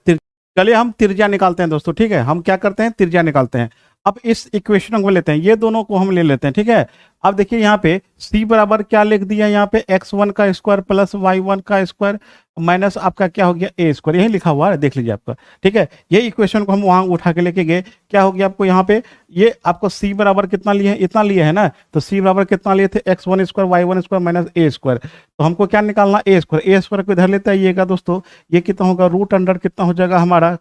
चलिए हम त्रिज्या निकालते हैं दोस्तों, ठीक है। हम क्या करते हैं, त्रिज्या निकालते हैं। अब इस इक्वेशन को लेते हैं, ये दोनों को हम ले लेते हैं, ठीक है। अब देखिए यहाँ पे c बराबर क्या लिख दिया, यहाँ पे x1 का स्क्वायर प्लस y1 का स्क्वायर माइनस आपका क्या हो गया a स्क्वायर, यही लिखा हुआ है, देख लीजिए आपका, ठीक है। ये इक्वेशन को हम वहां उठा के लेके गए, क्या हो गया आपको यहाँ पे, ये आपको c बराबर कितना लिए है, इतना लिए है ना, तो c बराबर कितना लिए थे x1 square y1 square minus a square. तो हमको क्या निकालना a स्क्वायर को इधर लेते आइएगा दोस्तों, ये कितना होगा √अंडर कितना हो जाएगा हमारा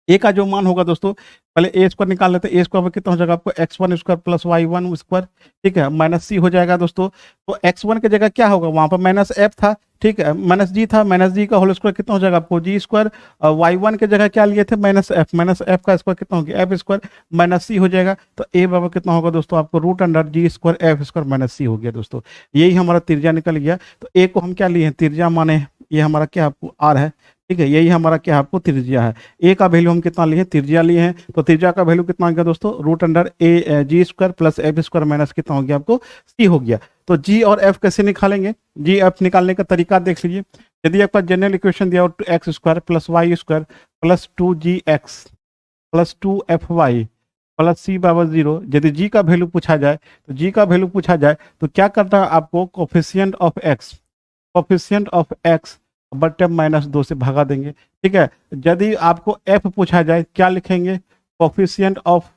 ए का जो मान होगा दोस्तों, पहले ए स्क्वायर निकाल लेते हैं। ए स्क्वायर कितना हो जाएगा आपको x1 square plus y1 square, ठीक है, माइनस c हो जाएगा दोस्तों। तो x1 की जगह क्या होगा, वहां पर -f था, ठीक है, -g था, -g का होल स्क्वायर कितना हो जाएगा आपको g स्क्वायर, y1 की जगह क्या लिए थे -f का स्क्वायर कितना हो गया f स्क्वायर माइनस c हो जाएगा। तो a बराबर कितना होगा दोस्तों आपको √g square f square minus c हो गया दोस्तों। यही हमारा त्रिज्या निकल गया। तो a को हम क्या लिए हैं, त्रिज्या माने ये हमारा क्या आपको r है, ठीक है, यही हमारा क्या आपको त्रिज्या है। ए का वैल्यू हम कितना लिए, त्रिज्या लिए हैं, तो त्रिज्या का वैल्यू कितना हो गया दोस्तों, √a g² plus f square minus कितना हो गया आपको c हो गया। तो g और f कैसे निकालेंगे, g f निकालने का तरीका देख लीजिए। यदि आपका जनरल इक्वेशन दिया हो x² plus y² plus 2gx plus 2fy plus c बराबर 0, यदि g का वैल्यू पूछा जाए, तो g का वैल्यू पूछा जाए तो क्या करना है आपको, कोफिशिएंट ऑफ x बटे -2 से भगा देंगे, ठीक है। यदि आपको f पूछा जाए क्या लिखेंगे, कोफिशिएंट ऑफ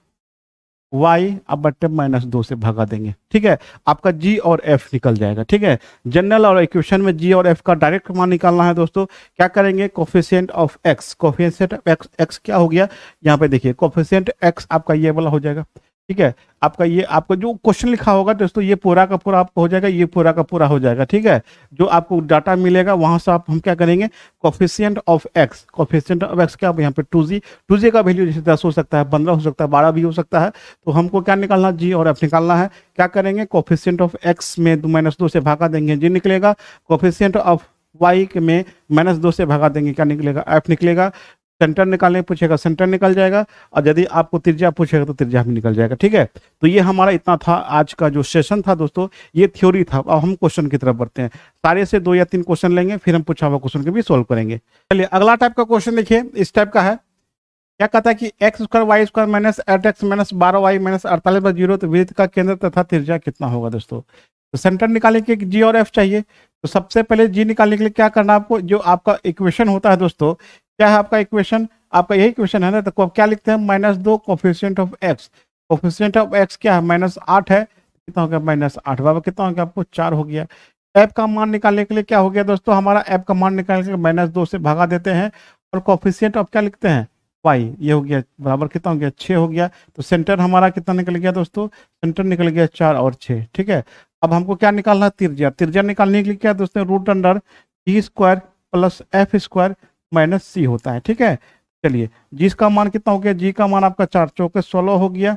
y अब बटे -2 से भगा देंगे, ठीक है। आपका g और f निकल जाएगा, ठीक है। जनरल और इक्वेशन में g और f का डायरेक्ट मान निकालना है दोस्तों, क्या करेंगे, coefficient of x, coefficient of x क्या हो गया, यहाँ पे देखिए कोफिशिएंट x आपका ये वाला हो जाएगा, ठीक है। आपका ये आपका जो क्वेश्चन लिखा होगा दोस्तों, ये पूरा का पूरा आपको हो जाएगा, ये पूरा का पूरा हो जाएगा, ठीक है। जो आपको डाटा मिलेगा वहां से आप हम क्या करेंगे, कोफिशिएंट ऑफ x क्या यहाँ पे 2g का वैल्यू जैसे 10 हो सकता है, 15 हो सकता है, 12 भी हो सकता है। तो हमको क्या निकालना, g और f निकालना है। क्या करेंगे, कोफिशिएंट ऑफ x में -2 से भागा देंगे, g निकलेगा, कोफिशिएंट ऑफ y में -2 से भागा देंगे, क्या निकलेगा, f निकलेगा। सेंटर निकालने पूछेगा, सेंटर निकल जाएगा, और यदि आपको त्रिज्या पूछेगा तो त्रिज्या भी निकल जाएगा, ठीक है। तो ये हमारा इतना था आज का जो सेशन था दोस्तों, ये थ्योरी था। अब हम क्वेश्चन की तरफ बढ़ते हैं, सारे से 2 या 3 क्वेश्चन लेंगे, फिर हम पूछा हुआ क्वेश्चन के भी सोल्व करेंगे। चलिए अगला टाइप का क्वेश्चन देखिए, इस टाइप का है, क्या कहता है कि x² y² minus 8x minus 12y minus 48/0, तो वृत्त का केंद्र तथा त्रिज्या कितना होगा दोस्तों। तो सेंटर निकालने के g और f चाहिए। तो सबसे पहले g निकालने के लिए क्या करना है आपको, जो आपका इक्वेशन होता है दोस्तों, क्या है आपका इक्वेशन, आपका यही इक्वेशन है ना, तो क्या लिखते हैं, -2 coefficient of x, coefficient of x क्या है, -8 है, कितना हो गया -8 बाबा, कितना हो गया आपको 4 हो गया। f का मान निकालने के लिए क्या हो गया दोस्तों, हमारा f का मान निकालने के लिए -2 से भागा देते हैं, और कोफिशिएंट ऑफ क्या लिखते हैं, y, ये हो गया बराबर कितना हो गया 6 हो गया। तो सेंटर हमारा कितना निकल गया दोस्तों, सेंटर निकल गया 4 और 6, ठीक है। अब हमको क्या निकालना है, त्रिज्या। त्रिज्या निकालने के लिए क्या दोस्तों, √g² plus f square minus c होता है, ठीक है। चलिए g का मान कितना हो गया, g का मान आपका 4 चौके 16 हो गया,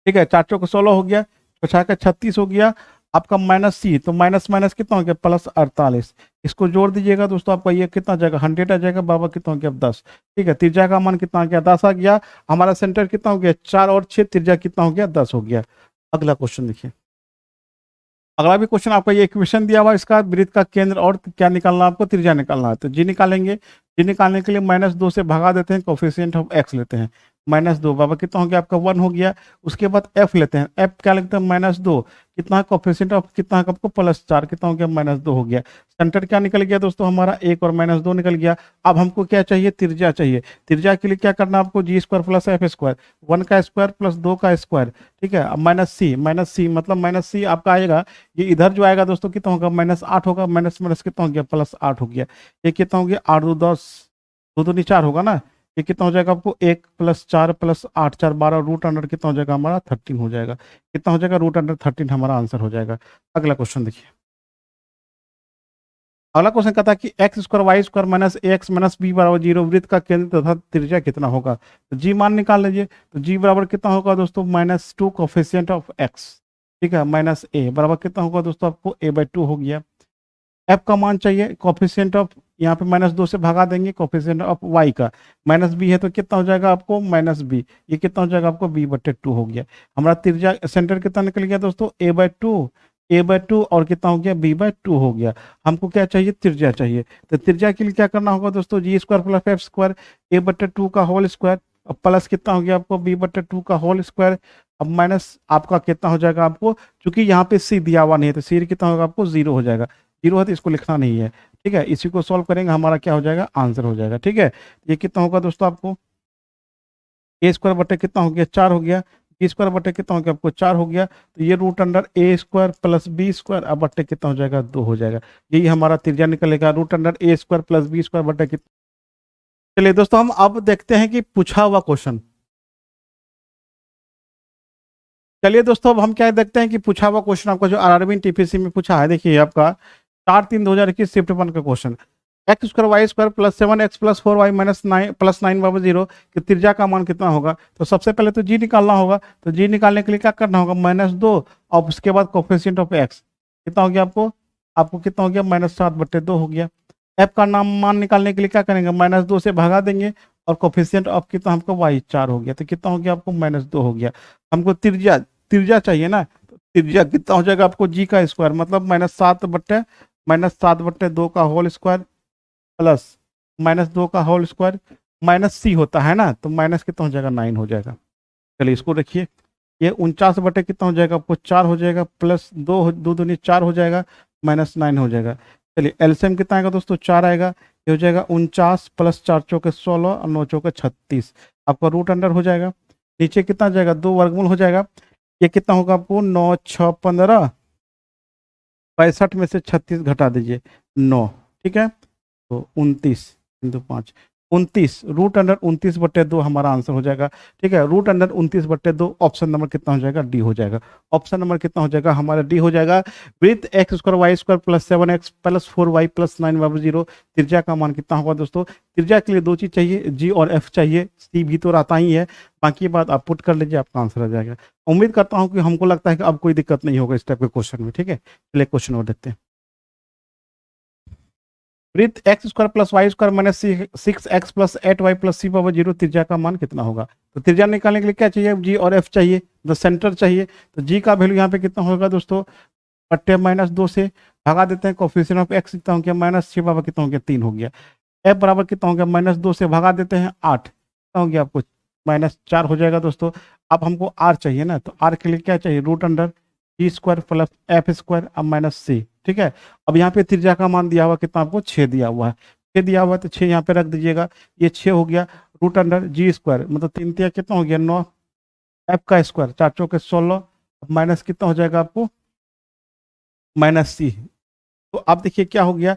ठीक है, 4 चौके 16 हो गया, 4 36 हो गया, आपका -c, तो माइनस माइनस कितना हो गया +48, इसको जोड़ दीजिएगा दोस्तों, आपका ये कितना आ जाएगा 100 आ जाएगा, बाबा कितना हो गया 10, ठीक है। त्रिज्या का मान कितना आ गया 10 आ गया, हमारा सेंटर कितना हो गया 4 और 6, त्रिज्या कितना हो गया 10 हो गया। अगला क्वेश्चन देखिए, अगला भी क्वेश्चन आपका ये इक्वेशन दिया हुआ है, इसका वृत्त का केंद्र और क्या निकालना है आपको, त्रिज्या निकालना है। तो जी निकालेंगे, जी निकालने के लिए -2 से भगा देते हैं, कोफिशिएंट ऑफ एक्स लेते हैं -2 बाबा कितना हो गया आपका 1 हो गया। उसके बाद एफ लेते हैं, एफ क्या लेते हैं -2 कितना कोफिशिएंट ऑफ कितना है आपको +4 कितना हो गया -2 हो गया। सेंटर क्या निकल गया दोस्तों हमारा 1 और -2 निकल गया। अब हमको क्या चाहिए, त्रिज्या चाहिए। त्रिज्या के लिए क्या करना है आपको, जी² + f², 1 का स्क्वायर प्लस 2 का स्क्वायर, ठीक है। अब माइनस सी मतलब -c आपका आएगा, ये इधर जो आएगा दोस्तों कितना होगा -8 होगा, माइनस माइनस कितना हो गया +8 हो गया। ये कितना हो गया 8 2 10 2 2 4 होगा ना, ये कितना हो जाएगा आपको 1 + 4 + 8 4 12 रूट अंडर कितना हो जाएगा हमारा 13 हो जाएगा। कितना हो जाएगा रूट अंडर 13 हमारा आंसर हो जाएगा। अगला क्वेश्चन देखिए, अगला क्वेश्चन कहता है कि x² y² - ax - b = 0 वृत्त का केंद्र तथा त्रिज्या कितना होगा। तो जी मान निकाल लीजिए, तो जी बराबर कितना होगा दोस्तों -2 कोफिशिएंट ऑफ x, ठीक है, -a बराबर कितना होगा दोस्तों आपको a/2 हो गया। f का मान चाहिए, कोफिशिएंट ऑफ यहाँ पे -2 से भगा देंगे, कोफिशिएंट ऑफ y का -b है तो कितना हो जाएगा आपको -b, ये कितना हो जाएगा आपको b/2 हो गया। हमारा त्रिज्या सेंटर कितना निकल गया दोस्तों a/2 और कितना हो गया b/2 हो गया। हमको क्या चाहिए, त्रिज्या चाहिए। तो त्रिज्या के लिए क्या करना होगा दोस्तों, जी² + f² a/2 का होल स्क्वायर प्लस कितना हो गया आपको b/2 का होल स्क्वायर। अब माइनस आपका कितना हो जाएगा आपको, क्योंकि यहाँ पे c दिया हुआ नहीं है तो c कितना होगा आपको 0 हो जाएगा। 0 है तो इसको लिखना नहीं है, ठीक है। इसी को सॉल्व करेंगे, हमारा क्या हो जाएगा आंसर हो जाएगा, ठीक है। ये कितना होगा दोस्तों आपको a² कितना हो गया 4 हो गया, b² कितना हो गया आपको 4 हो गया। तो ये रूट अंडर a² + b² अब बट्टे कितना हो जाएगा 2 हो जाएगा। यही हमारा त्रिज्या निकलेगा, रूट अंडर a² + b² बट्टे कितना। चलिए दोस्तों हम अब देखते हैं कि पूछा हुआ क्वेश्चन। चलिए दोस्तों अब हम क्या देखते हैं कि पूछा हुआ क्वेश्चन आपका जो आरआरबी टीपीसी में पूछा है। देखिए आपका 4/3/2021 शिफ्ट 1 का question, x² y² + 7x + 4y - 9 + 9 = 0 कि त्रिज्या का मान कितना होगा। तो सबसे पहले तो जी निकालना होगा, तो जी निकालने के लिए क्या करना होगा -2 और उसके बाद कोफिशिएंट ऑफ x कितना हो गया आपको कितना हो गया -7/2 हो गया। f का मान निकालने के लिए क्या करेंगे, -2 से भगा देंगे और कोफिशिएंट ऑफ कितना हमको y 4 हो गया। तो कितना हो गया आपको -2 हो गया। हमको त्रिज्या चाहिए ना, तो त्रिज्या कितना हो जाएगा आपको जी का स्क्वायर मतलब -7/2 का होल स्क्वायर प्लस -2 का होल स्क्वायर -c होता है ना, तो माइनस कितना हो जाएगा 9 हो जाएगा। चलिए इसको रखिए, ये 49 कितना हो जाएगा आपको 4 हो जाएगा प्लस 2 2 दूनी 4 हो जाएगा -9 हो जाएगा। चलिए एलसीएम कितना आएगा दोस्तों 4 आएगा, ये हो जाएगा 49 + 4 चौके 16 और 9 चौके 36 आपका रूट अंडर हो जाएगा। नीचे कितना जाएगा 2 वर्गमूल हो जाएगा, ये कितना होगा आपको 9 6 15 65 में से 36 घटा दीजिए 9, ठीक है। तो 29 × 5 29 रूट अंडर 29/2 हमारा आंसर हो जाएगा, ठीक है। रूट अंडर 29/2 ऑप्शन नंबर कितना हो जाएगा डी हो जाएगा। ऑप्शन नंबर कितना हो जाएगा हमारा डी हो जाएगा। वृत्त x² y² + 7x + 4y + 9 = 0 त्रिज्या का मान कितना होगा दोस्तों। त्रिज्या के लिए दो चीज चाहिए, जी और एफ चाहिए, सी भी तो आता ही है, बाकी बात आप पुट कर लीजिए आपका आंसर आ जाएगा। उम्मीद करता हूँ कि हमको लगता है कि अब कोई दिक्कत नहीं होगा इस टाइप के क्वेश्चन में, ठीक है। चलिए क्वेश्चन और देखते हैं। वृत्त x² + y² - 6x + 8y + c = 0 त्रिज्या का मान कितना होगा। तो त्रिज्या निकालने के लिए क्या चाहिए, जी और एफ चाहिए, द सेंटर चाहिए। तो जी का वैल्यू यहाँ पे कितना होगा दोस्तों बट्टे -2 से भगा देते हैं, कोफिशिएंट ऑफ x कितना हो गया -6 बराबर कितना हो गया 3 हो गया। एफ बराबर कितना हो गया -2 से भगा देते हैं 8 कितना हो गया आपको -4 हो जाएगा दोस्तों। अब हमको आर चाहिए ना, तो आर के लिए क्या चाहिए रूट अंडर g² + f² अब -c, ठीक है। अब यहाँ पे त्रिज्या का मान दिया हुआ कितना आपको 6 दिया हुआ है, 6 दिया हुआ है तो 6 यहाँ पे रख दीजिएगा, ये 6 हो गया। रूट अंडर g² मतलब 3 तिया कितना हो गया 9, f का स्क्वायर 4 चौके 16 माइनस कितना हो जाएगा आपको -c। तो आप देखिए क्या हो गया,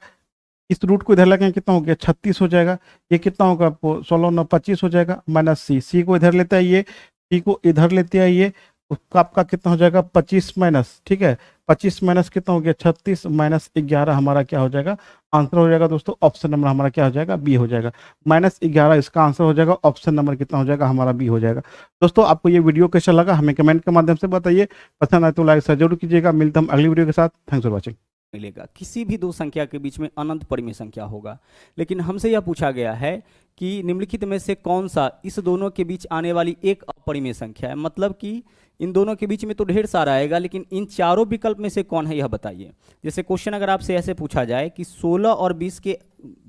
इस रूट को इधर लगाएं कितना हो गया 36 हो जाएगा। ये कितना होगा आपको 16 9 25 हो जाएगा -c को इधर लेते आइए, c को इधर लेते आइए, उसका आपका कितना हो जाएगा 25 माइनस, ठीक है। 25 माइनस कितना हो गया 36 -11 हमारा क्या हो जाएगा आंसर हो जाएगा दोस्तों। ऑप्शन नंबर हमारा क्या हो जाएगा बी हो जाएगा। -11 इसका आंसर हो जाएगा, ऑप्शन नंबर कितना हो जाएगा हमारा बी हो जाएगा। दोस्तों आपको ये वीडियो कैसा लगा हमें कमेंट के माध्यम से बताइए, पसंद आए तो लाइक जरूर कीजिएगा। मिलते हम अगली वीडियो के साथ, थैंक्स फॉर वॉचिंग। मिलेगा। किसी भी दो संख्या के बीच में अनंत परिमेय संख्या होगा। लेकिन हमसे यह पूछा गया है कि निम्नलिखित में से कौन सा इस दोनों के बीच आने वाली एक अपरिमेय संख्या है। मतलब कि इन दोनों के बीच में तो ढेर सारा आएगा, लेकिन इन चारों विकल्प में से कौन है यह बताइए। जैसे क्वेश्चन अगर आपसे ऐसे पूछा जाए कि 16 और 20 के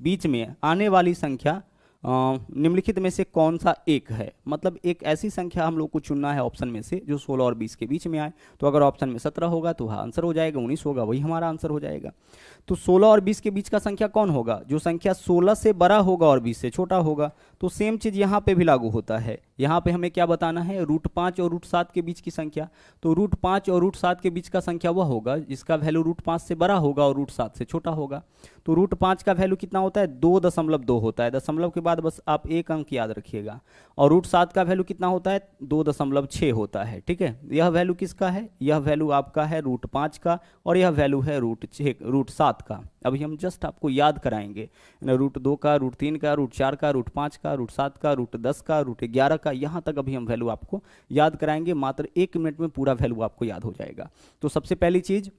बीच में आने वाली संख्या निम्नलिखित में से कौन सा एक है, मतलब एक ऐसी संख्या हम लोग को चुनना है ऑप्शन में से जो 16 और 20 के बीच में आए। तो अगर ऑप्शन में 17 होगा तो वह आंसर हो जाएगा, 19 होगा वही हमारा आंसर हो जाएगा। तो 16 और 20 के बीच का संख्या कौन होगा, जो संख्या 16 से बड़ा होगा और 20 से छोटा होगा। तो सेम चीज यहाँ पे भी लागू होता है। यहाँ पे हमें क्या बताना है, √5 और √7 के बीच की संख्या। तो √5 और √7 के बीच का संख्या वह होगा जिसका वैल्यू √5 से बड़ा होगा और √7 से छोटा होगा। तो √5 का वैल्यू कितना होता है, 2.2 होता है। दशमलव के बाद बस आप एक अंक याद रखिएगा। और √7 का वैल्यू कितना होता है, 2.6 होता है। ठीक है, यह वैल्यू किसका है, यह वैल्यू आपका है √5 का, और यह वैल्यू है √7 का। अभी हम जस्ट आपको याद कराएंगे √2 का, √3 का, √4 का, √5 का, √7 का, √10 का, √11 का, यहाँ तक अभी हम वैल्यू आपको याद कराएंगे। मात्र 1 मिनट में पूरा वैल्यू आपको याद हो जाएगा। तो सबसे पहली चीज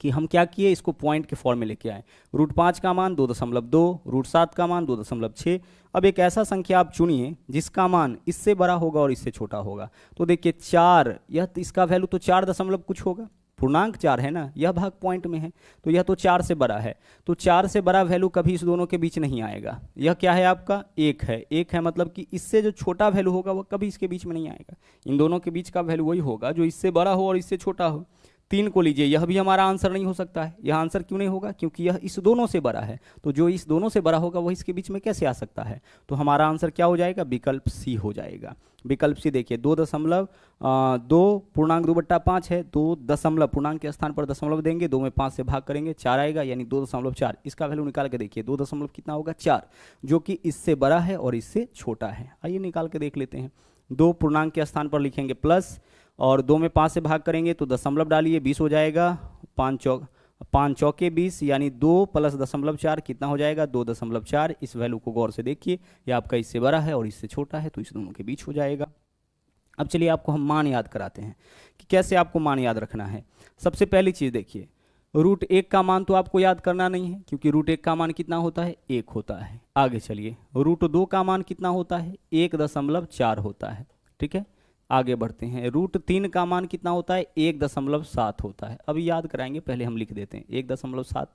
कि हम क्या किए, इसको पॉइंट के फॉर्म में लेके आए। √5 का मान 2.2, √7 का मान 2.6। अब एक ऐसा संख्या आप चुनिए जिसका मान इससे बड़ा होगा और इससे छोटा होगा। तो देखिए 4, यह इसका वैल्यू तो 4 दशमलव कुछ होगा, पूर्णांक 4 है ना, यह भाग पॉइंट में है, तो यह तो 4 से बड़ा है। तो 4 से बड़ा वैल्यू कभी इस दोनों के बीच नहीं आएगा। यह क्या है आपका, 1 है। 1 है मतलब कि इससे जो छोटा वैल्यू होगा वह कभी इसके बीच में नहीं आएगा। इन दोनों के बीच का वैल्यू वही होगा जो इससे बड़ा हो और इससे छोटा हो। 3 को लीजिए, यह भी हमारा आंसर नहीं हो सकता है। यह आंसर क्यों नहीं होगा, क्योंकि यह इस दोनों से बड़ा है। तो जो इस दोनों से बड़ा होगा वह इसके बीच में कैसे आ सकता है। तो हमारा आंसर क्या हो जाएगा, विकल्प सी हो जाएगा। विकल्प सी देखिए 2.2 पूर्णांक 2/5 है। 2 दशमलव पूर्णांक के स्थान पर दशमलव देंगे, 2 में 5 से भाग करेंगे, 4 आएगा, यानी 2.4। इसका वैल्यू निकाल के देखिए 2 दशमलव कितना होगा, 4, जो कि इससे बड़ा है और इससे छोटा है। आइए निकाल के देख लेते हैं। 2 पूर्णांक के स्थान पर लिखेंगे प्लस, और 2 में 5 से भाग करेंगे तो दशमलव डालिए, 20 हो जाएगा। 5 चौके 20, यानी 2 + 0.4 कितना हो जाएगा, 2.4। इस वैल्यू को गौर से देखिए, यह आपका इससे बड़ा है और इससे छोटा है, तो इस दोनों के बीच हो जाएगा। अब चलिए आपको हम मान याद कराते हैं कि कैसे आपको मान याद रखना है। सबसे पहली चीज़ देखिए, √1 का मान तो आपको याद करना नहीं है, क्योंकि √1 का मान कितना होता है, 1 होता है। आगे चलिए, √2 का मान कितना होता है, 1.4 होता है। ठीक है, आगे बढ़ते हैं। √3 का मान कितना होता है, 1.7 होता है। अभी याद कराएंगे, पहले हम लिख देते हैं 1.7।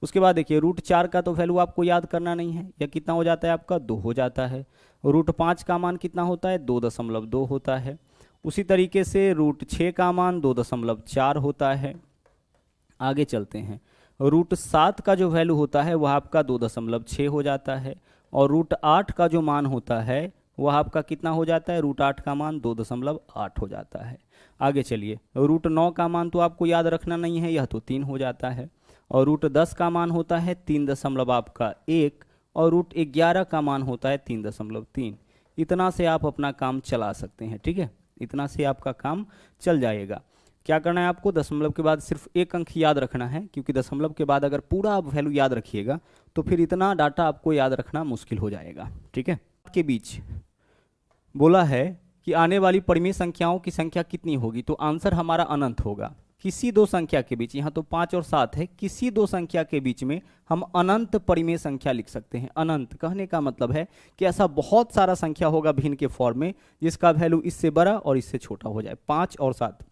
उसके बाद देखिए √4 का तो वैल्यू आपको याद करना नहीं है, यह कितना हो जाता है आपका, 2 हो जाता है। √5 का मान कितना होता है, 2.2 होता है। उसी तरीके से √6 का मान 2.4 होता है। आगे चलते हैं, √7 का जो वैल्यू होता है वह आपका 2.6 हो जाता है। और √8 का जो मान होता है वह आपका कितना हो जाता है, √8 का मान 2.8 हो जाता है। आगे चलिए, √9 का मान तो आपको याद रखना नहीं है, यह तो 3 हो जाता है। और √10 का मान होता है 3.1, और √11 का मान होता है 3.3। इतना से आप अपना काम चला सकते हैं। ठीक है, इतना से आपका काम चल जाएगा। क्या करना है आपको, दशमलव के बाद सिर्फ एक अंक याद रखना है, क्योंकि दशमलव के बाद अगर पूरा आप वैल्यू याद रखिएगा तो फिर इतना डाटा आपको याद रखना मुश्किल हो जाएगा। ठीक है, के बीच बोला है कि आने वाली परिमेय संख्याओं की संख्या कितनी होगी, तो आंसर हमारा अनंत होगा। किसी दो संख्या के बीच, यहाँ तो 5 और 7 है, किसी दो संख्या के बीच में हम अनंत परिमेय संख्या लिख सकते हैं। अनंत कहने का मतलब है कि ऐसा बहुत सारा संख्या होगा भिन्न के फॉर्म में जिसका वैल्यू इससे बड़ा और इससे छोटा हो जाए। 5 और 7,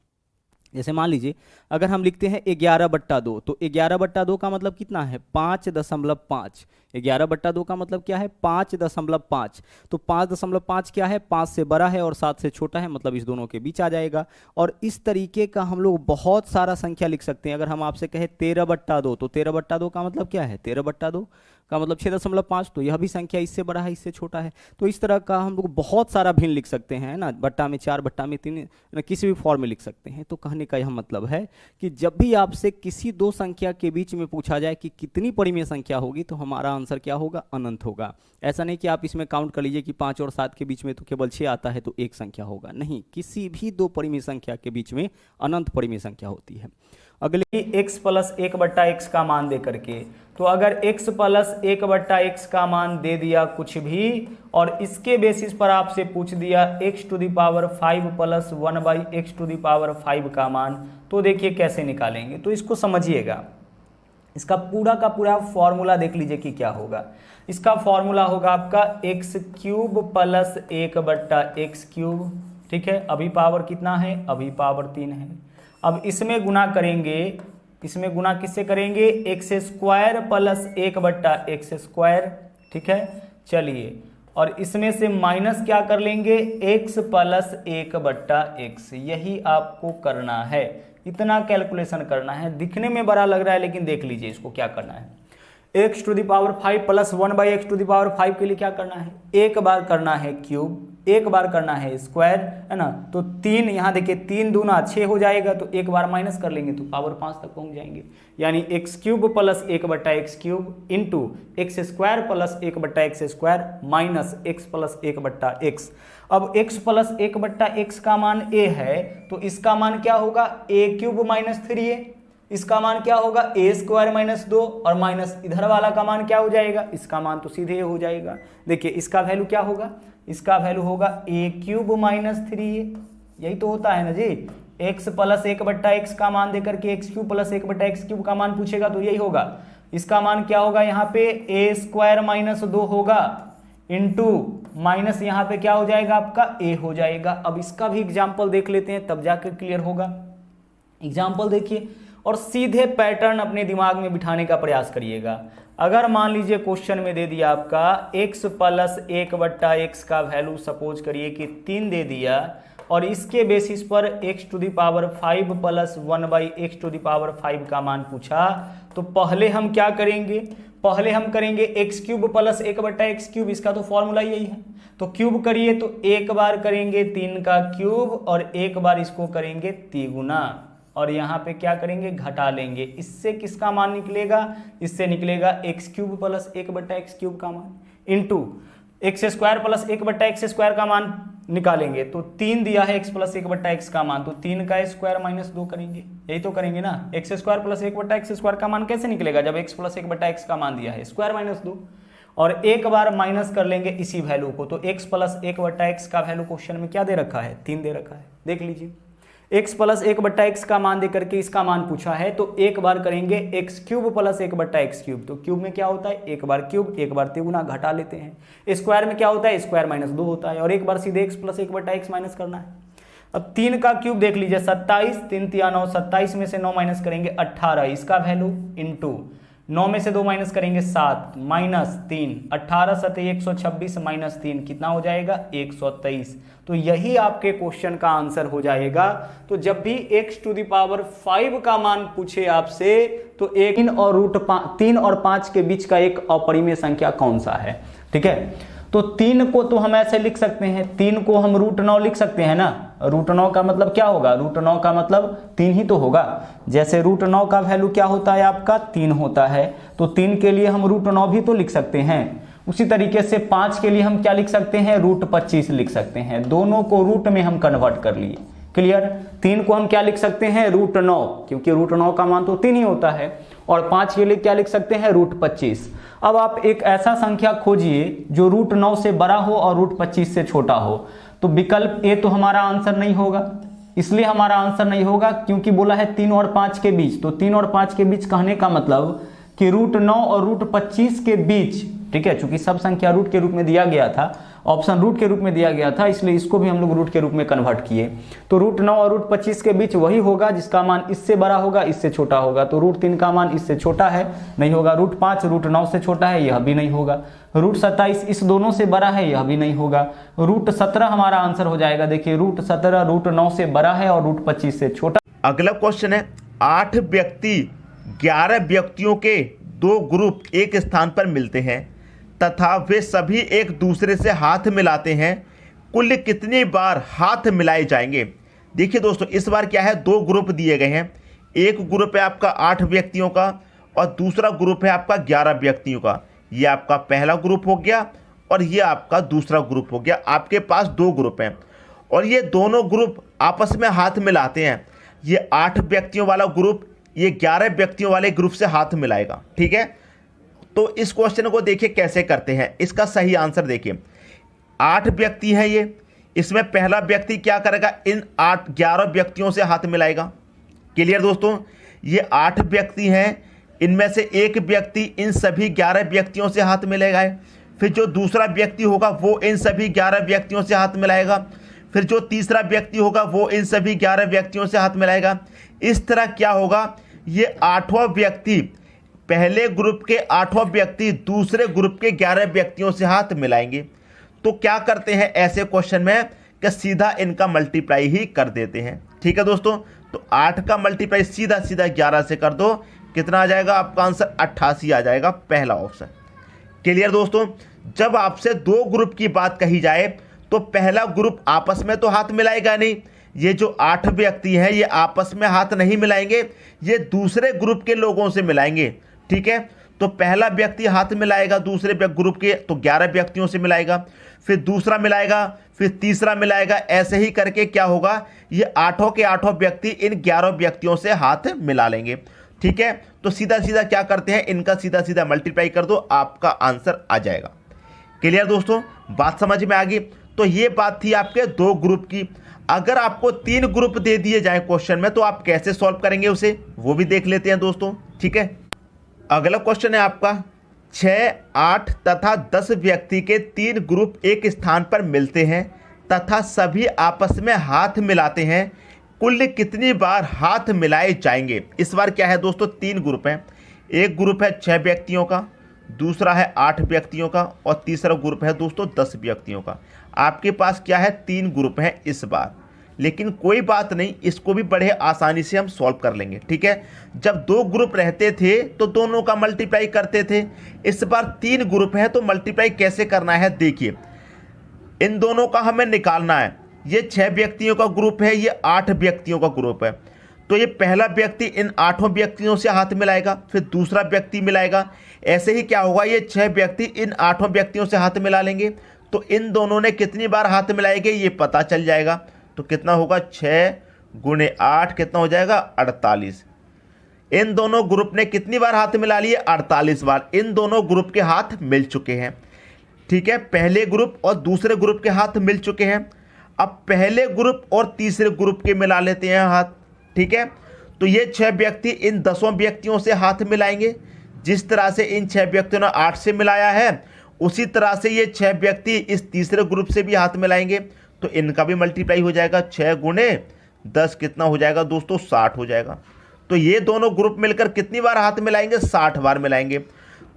जैसे मान लीजिए अगर हम लिखते हैं 11/2, तो 11/2 का मतलब कितना है, 5.5। 11/2 का मतलब क्या है, 5.5। तो 5.5 क्या है, 5 से बड़ा है और 7 से छोटा है, मतलब इस दोनों के बीच आ जाएगा। और इस तरीके का हम लोग बहुत सारा संख्या लिख सकते हैं। अगर हम आपसे कहें 13/2, तो 13/2 का मतलब क्या है, 13/2 का मतलब 6.5, तो यह भी संख्या इससे बड़ा है इससे छोटा है। तो इस तरह का हम लोग बहुत सारा भिन्न लिख सकते हैं ना, बट्टा में 4, बट्टा में 3, किसी भी फॉर्म में लिख सकते हैं। तो कहने का यह मतलब है कि जब भी आपसे किसी दो संख्या के बीच में पूछा जाए कि कितनी परिमेय संख्या होगी, तो हमारा आंसर क्या होगा, अनंत होगा। ऐसा नहीं कि आप इसमें काउंट कर लीजिए कि 5 और 7 के बीच में तो केवल 6 आता है तो एक संख्या होगा, नहीं, किसी भी दो परिमेय संख्या के बीच में अनंत परिमेय संख्या होती है। अगले x + 1/x का मान दे करके, तो अगर x + 1/x का मान दे दिया कुछ भी और इसके बेसिस पर आपसे पूछ दिया x⁵ + 1/x⁵ का मान, तो देखिए कैसे निकालेंगे। तो इसको समझिएगा, इसका पूरा का पूरा फॉर्मूला देख लीजिए कि क्या होगा। इसका फॉर्मूला होगा आपका x cube plus 1/x cube, ठीक है। अभी पावर कितना है, अभी पावर 3 है। अब इसमें गुना करेंगे, इसमें गुना किससे करेंगे, x square plus 1/x square, ठीक है। चलिए, और इसमें से माइनस क्या कर लेंगे, x प्लस 1/x, यही आपको करना है। इतना कैलकुलेशन करना है। दिखने में बड़ा लग रहा है लेकिन देख लीजिए इसको क्या करना है। x to the power 5 plus 1/x to the power 5 के लिए क्या करना है, एक बार करना है क्यूब, एक बार करना है स्क्वायर, है ना। तो 3, यहाँ देखिए 3 दूना 6 हो जाएगा, तो एक बार माइनस कर लेंगे तो पावर 5 तक पहुंच जाएंगे। यानी x cube plus 1/x cube into x square plus 1/x square minus x plus 1/x। अब x प्लस 1/x का मान a है, तो इसका मान क्या होगा, a क्यूब माइनस 3a। इसका मान क्या होगा, a स्क्वायर माइनस 2, और माइनस इधर वाला का मान क्या हो जाएगा, इसका मान तो सीधे हो जाएगा। देखिए इसका वैल्यू क्या होगा, इसका वैल्यू होगा a क्यूब माइनस 3a, यही तो होता है ना जी। x प्लस 1/x का मान देकर के x cube plus 1/x cube का मान पूछेगा तो यही होगा। इसका मान क्या होगा, यहाँ पे a स्क्वायर माइनस 2 होगा इंटू माइनस यहाँ पे क्या हो जाएगा आपका a हो जाएगा। अब इसका भी एग्जाम्पल देख लेते हैं तब जाकर क्लियर होगा। एग्जाम्पल देखिए और सीधे पैटर्न अपने दिमाग में बिठाने का प्रयास करिएगा। अगर मान लीजिए क्वेश्चन में दे दिया आपका x प्लस 1/x का वैल्यू सपोज करिए कि 3 दे दिया, और इसके बेसिस पर x to the power 5 plus 1/x to the power 5 का मान पूछा, तो पहले हम क्या करेंगे, पहले हम करेंगे x cube plus 1/x cube, इसका तो फॉर्मूला यही है। तो क्यूब करिए तो एक बार करेंगे 3 का क्यूब और एक बार इसको करेंगे 3 गुना, और यहाँ पे क्या करेंगे, घटा लेंगे। इससे किसका मान निकलेगा, इससे निकलेगा x cube plus 1/x cube का मान into x square plus 1/x square का मान निकालेंगे। तो 3 दिया है x प्लस 1/x का मान, तो 3 का स्क्वायर माइनस 2 करेंगे, यही तो करेंगे ना। X square plus 1/x square का मान कैसे निकलेगा, जब x प्लस 1/x का मान दिया है, स्क्वायर माइनस 2, और एक बार माइनस कर लेंगे इसी वैल्यू को। तो x प्लस 1/x का वैल्यू क्वेश्चन में क्या दे रखा है, 3 दे रखा है। देख लीजिए x प्लस 1/x का मान देकर के इसका मान पूछा है, तो एक बार करेंगे x cube plus 1/x cube. तो क्यूब में क्या होता है, एक बार क्यूब, एक बार 3 गुना, घटा लेते हैं। स्क्वायर में क्या होता है, स्क्वायर माइनस 2 होता है, और एक बार सीधे x प्लस 1/x माइनस करना है। अब 3 का क्यूब देख लीजिए 27, 3 तिया 9, 27 में से 9 माइनस करेंगे 18, इसका वैल्यू इंटू 9 में से 2 माइनस करेंगे 7 माइनस 3, 18 7 126 माइनस 3 कितना हो जाएगा, 123। तो यही आपके क्वेश्चन का आंसर हो जाएगा। तो जब भी x टू द पावर 5 का मान पूछे आपसे, तो 3 और 5 के बीच का एक अपरिमेय संख्या कौन सा है, ठीक है। तो 3 को तो हम ऐसे लिख सकते हैं, 3 को हम √9 लिख सकते हैं ना। √9 का मतलब क्या होगा, √9 का मतलब 3 ही तो होगा। जैसे √9 का वैल्यू क्या होता है आपका, 3 होता है, तो 3 के लिए हम √9 भी तो लिख सकते हैं। उसी तरीके से 5 के लिए हम क्या लिख सकते हैं, √25 लिख सकते हैं। दोनों को रूट में हम कन्वर्ट कर लिए, क्लियर। 3 को हम क्या लिख सकते हैं, √9, क्योंकि √9 का मान तो 3 ही होता है, और 5 के लिए क्या लिख सकते हैं, √25। अब आप एक ऐसा संख्या खोजिए जो √9 से बड़ा हो और √25 से छोटा हो। तो विकल्प ए तो हमारा आंसर नहीं होगा, इसलिए हमारा आंसर नहीं होगा क्योंकि बोला है 3 और 5 के बीच। तो 3 और 5 के बीच कहने का मतलब कि √9 और √25 के बीच, ठीक है। चूंकि सब संख्या रूट के रूप में दिया गया था, ऑप्शन रूट के रूप में दिया गया था, इसलिए इसको भी हम लोग रूट के रूप में कन्वर्ट किए। तो √9 और √25 के बीच वही होगा जिसका मान इससे बड़ा होगा, इससे छोटा होगा। तो √3 का मान इससे छोटा है, नहीं होगा। √5 √9 से छोटा है, यह भी नहीं होगा। √27 इस दोनों से बड़ा है, यह भी नहीं होगा। √17 हमारा आंसर हो जाएगा। देखिए √17 √9 से बड़ा है और √25 से छोटा। अगला क्वेश्चन है, 8 व्यक्ति 11 व्यक्तियों के 2 ग्रुप एक स्थान पर मिलते हैं तथा वे सभी एक दूसरे से हाथ मिलाते हैं, कुल कितनी बार हाथ मिलाए जाएंगे। देखिए दोस्तों, इस बार क्या है, 2 ग्रुप दिए गए हैं। एक ग्रुप है आपका 8 व्यक्तियों का और दूसरा ग्रुप है आपका 11 व्यक्तियों का। ये आपका पहला ग्रुप हो गया और ये आपका दूसरा ग्रुप हो गया। आपके पास 2 ग्रुप हैं और ये दोनों ग्रुप आपस में हाथ मिलाते हैं। ये 8 व्यक्तियों वाला ग्रुप ये 11 व्यक्तियों वाले ग्रुप से हाथ मिलाएगा, ठीक है। तो इस क्वेश्चन को देखिए कैसे करते हैं। इसका सही आंसर देखिए, 8 व्यक्ति हैं ये, इसमें पहला व्यक्ति क्या करेगा, इन 11 व्यक्तियों से हाथ मिलाएगा। क्लियर दोस्तों, ये 8 व्यक्ति हैं, इनमें से एक व्यक्ति इन सभी 11 व्यक्तियों से हाथ मिलाएगा, फिर जो दूसरा व्यक्ति होगा वो इन सभी 11 व्यक्तियों से हाथ मिलाएगा, फिर जो तीसरा व्यक्ति होगा वो इन सभी 11 व्यक्तियों से हाथ मिलाएगा। इस तरह क्या होगा, ये 8वां व्यक्ति, पहले ग्रुप के 8वां व्यक्ति दूसरे ग्रुप के 11 व्यक्तियों से हाथ मिलाएंगे। तो क्या करते हैं ऐसे क्वेश्चन में कि सीधा इनका मल्टीप्लाई ही कर देते हैं। ठीक है दोस्तों, तो 8 का मल्टीप्लाई सीधा सीधा 11 से कर दो, कितना आ जाएगा आपका आंसर 88 आ जाएगा, पहला ऑप्शन। क्लियर दोस्तों, जब आपसे 2 ग्रुप की बात कही जाए तो पहला ग्रुप आपस में तो हाथ मिलाएगा नहीं, ये जो 8 व्यक्ति हैं ये आपस में हाथ नहीं मिलाएंगे, ये दूसरे ग्रुप के लोगों से मिलाएंगे। ठीक है, तो पहला व्यक्ति हाथ मिलाएगा दूसरे ग्रुप के, तो 11 व्यक्तियों से मिलाएगा, फिर दूसरा मिलाएगा, फिर तीसरा मिलाएगा, ऐसे ही करके क्या होगा, ये 8 के 8 व्यक्ति इन 11 व्यक्तियों से हाथ मिला लेंगे। ठीक है, तो सीधा सीधा क्या करते हैं, इनका सीधा सीधा मल्टीप्लाई कर दो, आपका आंसर आ जाएगा। क्लियर दोस्तों, बात समझ में आ गई। तो ये बात थी आपके 2 ग्रुप की। अगर आपको 3 ग्रुप दे दिए जाए क्वेश्चन में तो आप कैसे सॉल्व करेंगे उसे, वो भी देख लेते हैं दोस्तों। ठीक है, अगला क्वेश्चन है आपका 6, 8 तथा 10 व्यक्ति के 3 ग्रुप एक स्थान पर मिलते हैं तथा सभी आपस में हाथ मिलाते हैं, कुल कितनी बार हाथ मिलाए जाएंगे। इस बार क्या है दोस्तों, 3 ग्रुप हैं, एक ग्रुप है 6 व्यक्तियों का, दूसरा है 8 व्यक्तियों का और तीसरा ग्रुप है दोस्तों 10 व्यक्तियों का। आपके पास क्या है, 3 ग्रुप हैं इस बार, लेकिन कोई बात नहीं, इसको भी बड़े आसानी से हम सॉल्व कर लेंगे। ठीक है, जब 2 ग्रुप रहते थे तो दोनों का मल्टीप्लाई करते थे, इस बार 3 ग्रुप हैं तो मल्टीप्लाई कैसे करना है, देखिए इन दोनों का हमें निकालना है। ये 6 व्यक्तियों का ग्रुप है, ये 8 व्यक्तियों का ग्रुप है, तो ये पहला व्यक्ति इन 8 व्यक्तियों से हाथ मिलाएगा, फिर दूसरा व्यक्ति मिलाएगा, ऐसे ही क्या होगा, ये 6 व्यक्ति इन 8 व्यक्तियों से हाथ मिला लेंगे, तो इन दोनों ने कितनी बार हाथ मिलाएंगे ये पता चल जाएगा। तो कितना होगा, 6 × 8 कितना हो जाएगा, 48। इन दोनों ग्रुप ने कितनी बार हाथ मिला लिए, 48 बार। इन दोनों ग्रुप के हाथ मिल चुके हैं। ठीक है, पहले ग्रुप और दूसरे ग्रुप के हाथ मिल चुके हैं। अब पहले ग्रुप और तीसरे ग्रुप के मिला लेते हैं हाथ। ठीक है, तो ये 6 व्यक्ति इन 10 व्यक्तियों से हाथ मिलाएंगे, जिस तरह से इन 6 व्यक्तियों ने 8 से मिलाया है उसी तरह से ये 6 व्यक्ति इस तीसरे ग्रुप से भी हाथ मिलाएंगे, तो इनका भी मल्टीप्लाई हो जाएगा। 6 × 10 कितना हो जाएगा दोस्तों, 60 हो जाएगा। तो ये दोनों ग्रुप मिलकर कितनी बार हाथ मिलाएंगे, 60 बार मिलाएंगे।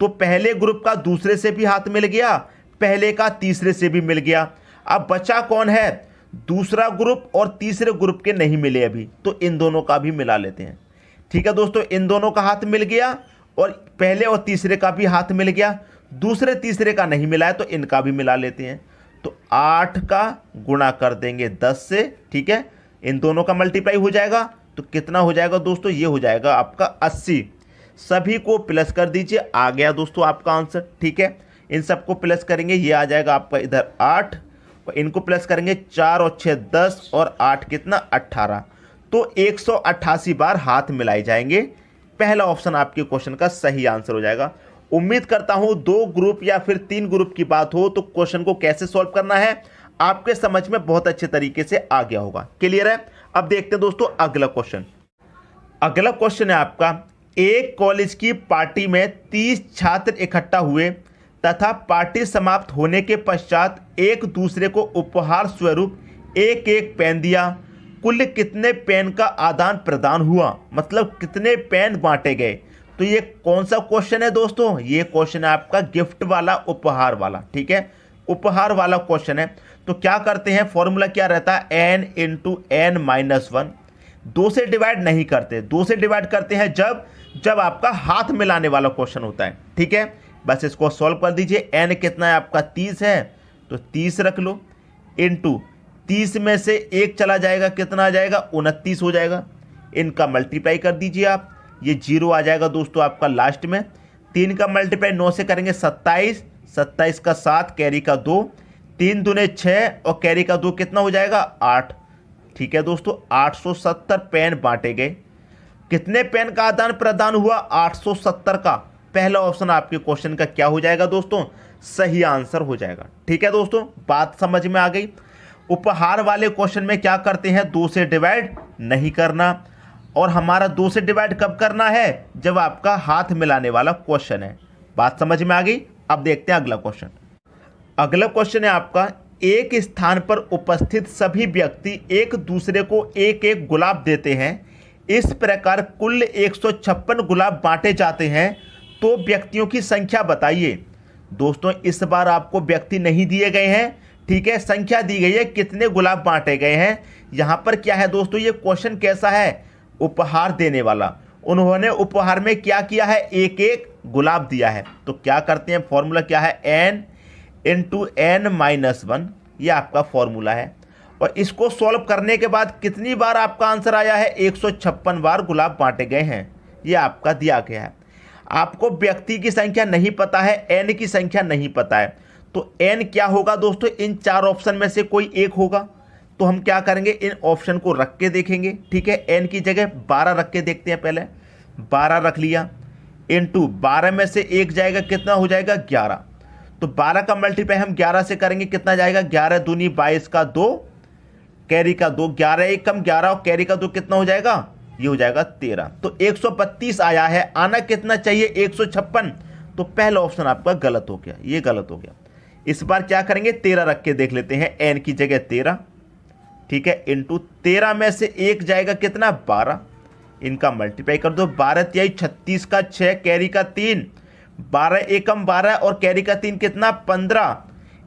तो पहले ग्रुप का दूसरे से भी हाथ मिल गया, पहले का तीसरे से भी मिल गया। अब बचा कौन है, दूसरा ग्रुप और तीसरे ग्रुप के नहीं मिले अभी, तो इन दोनों का भी मिला लेते हैं। ठीक है दोस्तों, इन दोनों का हाथ मिल गया और पहले और तीसरे का भी हाथ मिल गया, दूसरे तीसरे का नहीं मिला है तो इनका भी मिला लेते हैं। तो 8 का गुणा कर देंगे 10 से। ठीक है, इन दोनों का मल्टीप्लाई हो जाएगा, तो कितना हो जाएगा दोस्तों, ये हो जाएगा आपका 80। सभी को प्लस कर दीजिए, आ गया दोस्तों आपका आंसर। ठीक है, इन सबको प्लस करेंगे, ये आ जाएगा आपका इधर 8 और इनको प्लस करेंगे 4 और 6 10 और 8 कितना 18। तो 188 बार हाथ मिलाए जाएंगे। पहला ऑप्शन आपके क्वेश्चन का सही आंसर हो जाएगा। उम्मीद करता हूं 2 ग्रुप या फिर 3 ग्रुप की बात हो तो क्वेश्चन को कैसे सॉल्व करना है आपके समझ में बहुत अच्छे तरीके से आ गया होगा। क्लियर है, अब देखते हैं दोस्तों अगला क्वेश्चन। अगला क्वेश्चन है आपका, एक कॉलेज की पार्टी में 30 छात्र इकट्ठा हुए तथा पार्टी समाप्त होने के पश्चात एक दूसरे को उपहार स्वरूप एक एक पेन दिया। कुल कितने पेन का आदान प्रदान हुआ, मतलब कितने पेन बांटे गए। तो ये कौन सा क्वेश्चन है दोस्तों, ये क्वेश्चन है आपका गिफ्ट वाला, उपहार वाला। ठीक है, उपहार वाला क्वेश्चन है। तो क्या करते हैं, फॉर्मूला क्या रहता है, n × n-1। 2 से डिवाइड नहीं करते, 2 से डिवाइड करते हैं जब आपका हाथ मिलाने वाला क्वेश्चन होता है। ठीक है, बस इसको सॉल्व कर दीजिए। n कितना है आपका 30 है, तो 30 रख लो, इंटू 30 में से 1 चला जाएगा, कितना आ जाएगा 29 हो जाएगा। इनका मल्टीप्लाई कर दीजिए आप, ये 0 आ जाएगा दोस्तों आपका लास्ट में। 3 का मल्टीप्लाई 9 से करेंगे 27, 27 का 7, कैरी का 2, 3 दूने 6 और कैरी का 2 कितना हो जाएगा 8। ठीक है दोस्तों, 870 पेन बांटे गए। कितने पेन का आदान प्रदान हुआ, 870 का। पहला ऑप्शन आपके क्वेश्चन का क्या हो जाएगा दोस्तों, सही आंसर हो जाएगा। ठीक है दोस्तों, बात समझ में आ गई। उपहार वाले क्वेश्चन में क्या करते हैं, 2 से डिवाइड नहीं करना। और हमारा 2 से डिवाइड कब करना है, जब आपका हाथ मिलाने वाला क्वेश्चन है। बात समझ में आ गई। अब देखते हैं अगला क्वेश्चन। अगला क्वेश्चन है आपका, एक स्थान पर उपस्थित सभी व्यक्ति एक दूसरे को एक एक गुलाब देते हैं, इस प्रकार कुल 156 गुलाब बांटे जाते हैं, तो व्यक्तियों की संख्या बताइए। दोस्तों इस बार आपको व्यक्ति नहीं दिए गए हैं, ठीक है, संख्या दी गई है, कितने गुलाब बांटे गए हैं। यहां पर क्या है दोस्तों, ये क्वेश्चन कैसा है, उपहार देने वाला। उन्होंने उपहार में क्या किया है, एक एक गुलाब दिया है। तो क्या करते हैं, फॉर्मूला क्या है, n इंटू n-1, ये आपका फॉर्मूला है। और इसको सॉल्व करने के बाद कितनी बार आपका आंसर आया है, 156 बार गुलाब बांटे गए हैं, ये आपका दिया गया है। आपको व्यक्ति की संख्या नहीं पता है, n की संख्या नहीं पता है, तो n क्या होगा दोस्तों, इन 4 ऑप्शन में से कोई एक होगा। तो हम क्या करेंगे, इन ऑप्शन को रख के देखेंगे, ठीक है। n की जगह 12 रख के देखते हैं, पहले 12 रख लिया, इंटू 12 में से 1 जाएगा, कितना हो जाएगा, 11। तो 12 का मल्टीप्लाई हम 11 से करेंगे, कितना जाएगा, 11 दूनी 22 का 2, कैरी का 2, 11 एक कम 11 और कैरी का 2 कितना हो जाएगा, ये हो जाएगा 13। तो 132 आया है, आना कितना चाहिए, 156। तो पहला ऑप्शन आपका गलत हो गया, ये गलत हो गया। इस बार क्या करेंगे, 13 रख के देख लेते हैं, n की जगह 13, ठीक है, इंटू 13 में से 1 जाएगा, कितना, 12। इनका मल्टीप्लाई कर दो, 12 तिहाई 36 का 6, कैरी का 3, 12 एकम 12 और कैरी का 3 कितना, 15।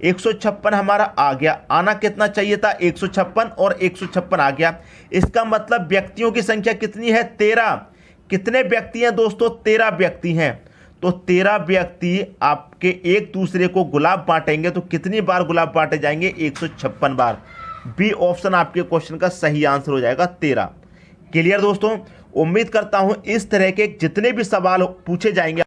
156 हमारा आ गया, आना कितना चाहिए था, 156 और 156 आ गया। इसका मतलब व्यक्तियों की संख्या कितनी है, 13। कितने व्यक्ति हैं दोस्तों, 13 व्यक्ति हैं। तो 13 व्यक्ति आपके एक दूसरे को गुलाब बांटेंगे, तो कितनी बार गुलाब बांटे जाएंगे, 156 बार। बी ऑप्शन आपके क्वेश्चन का सही आंसर हो जाएगा, 13। क्लियर दोस्तों, उम्मीद करता हूं इस तरह के जितने भी सवाल पूछे जाएंगे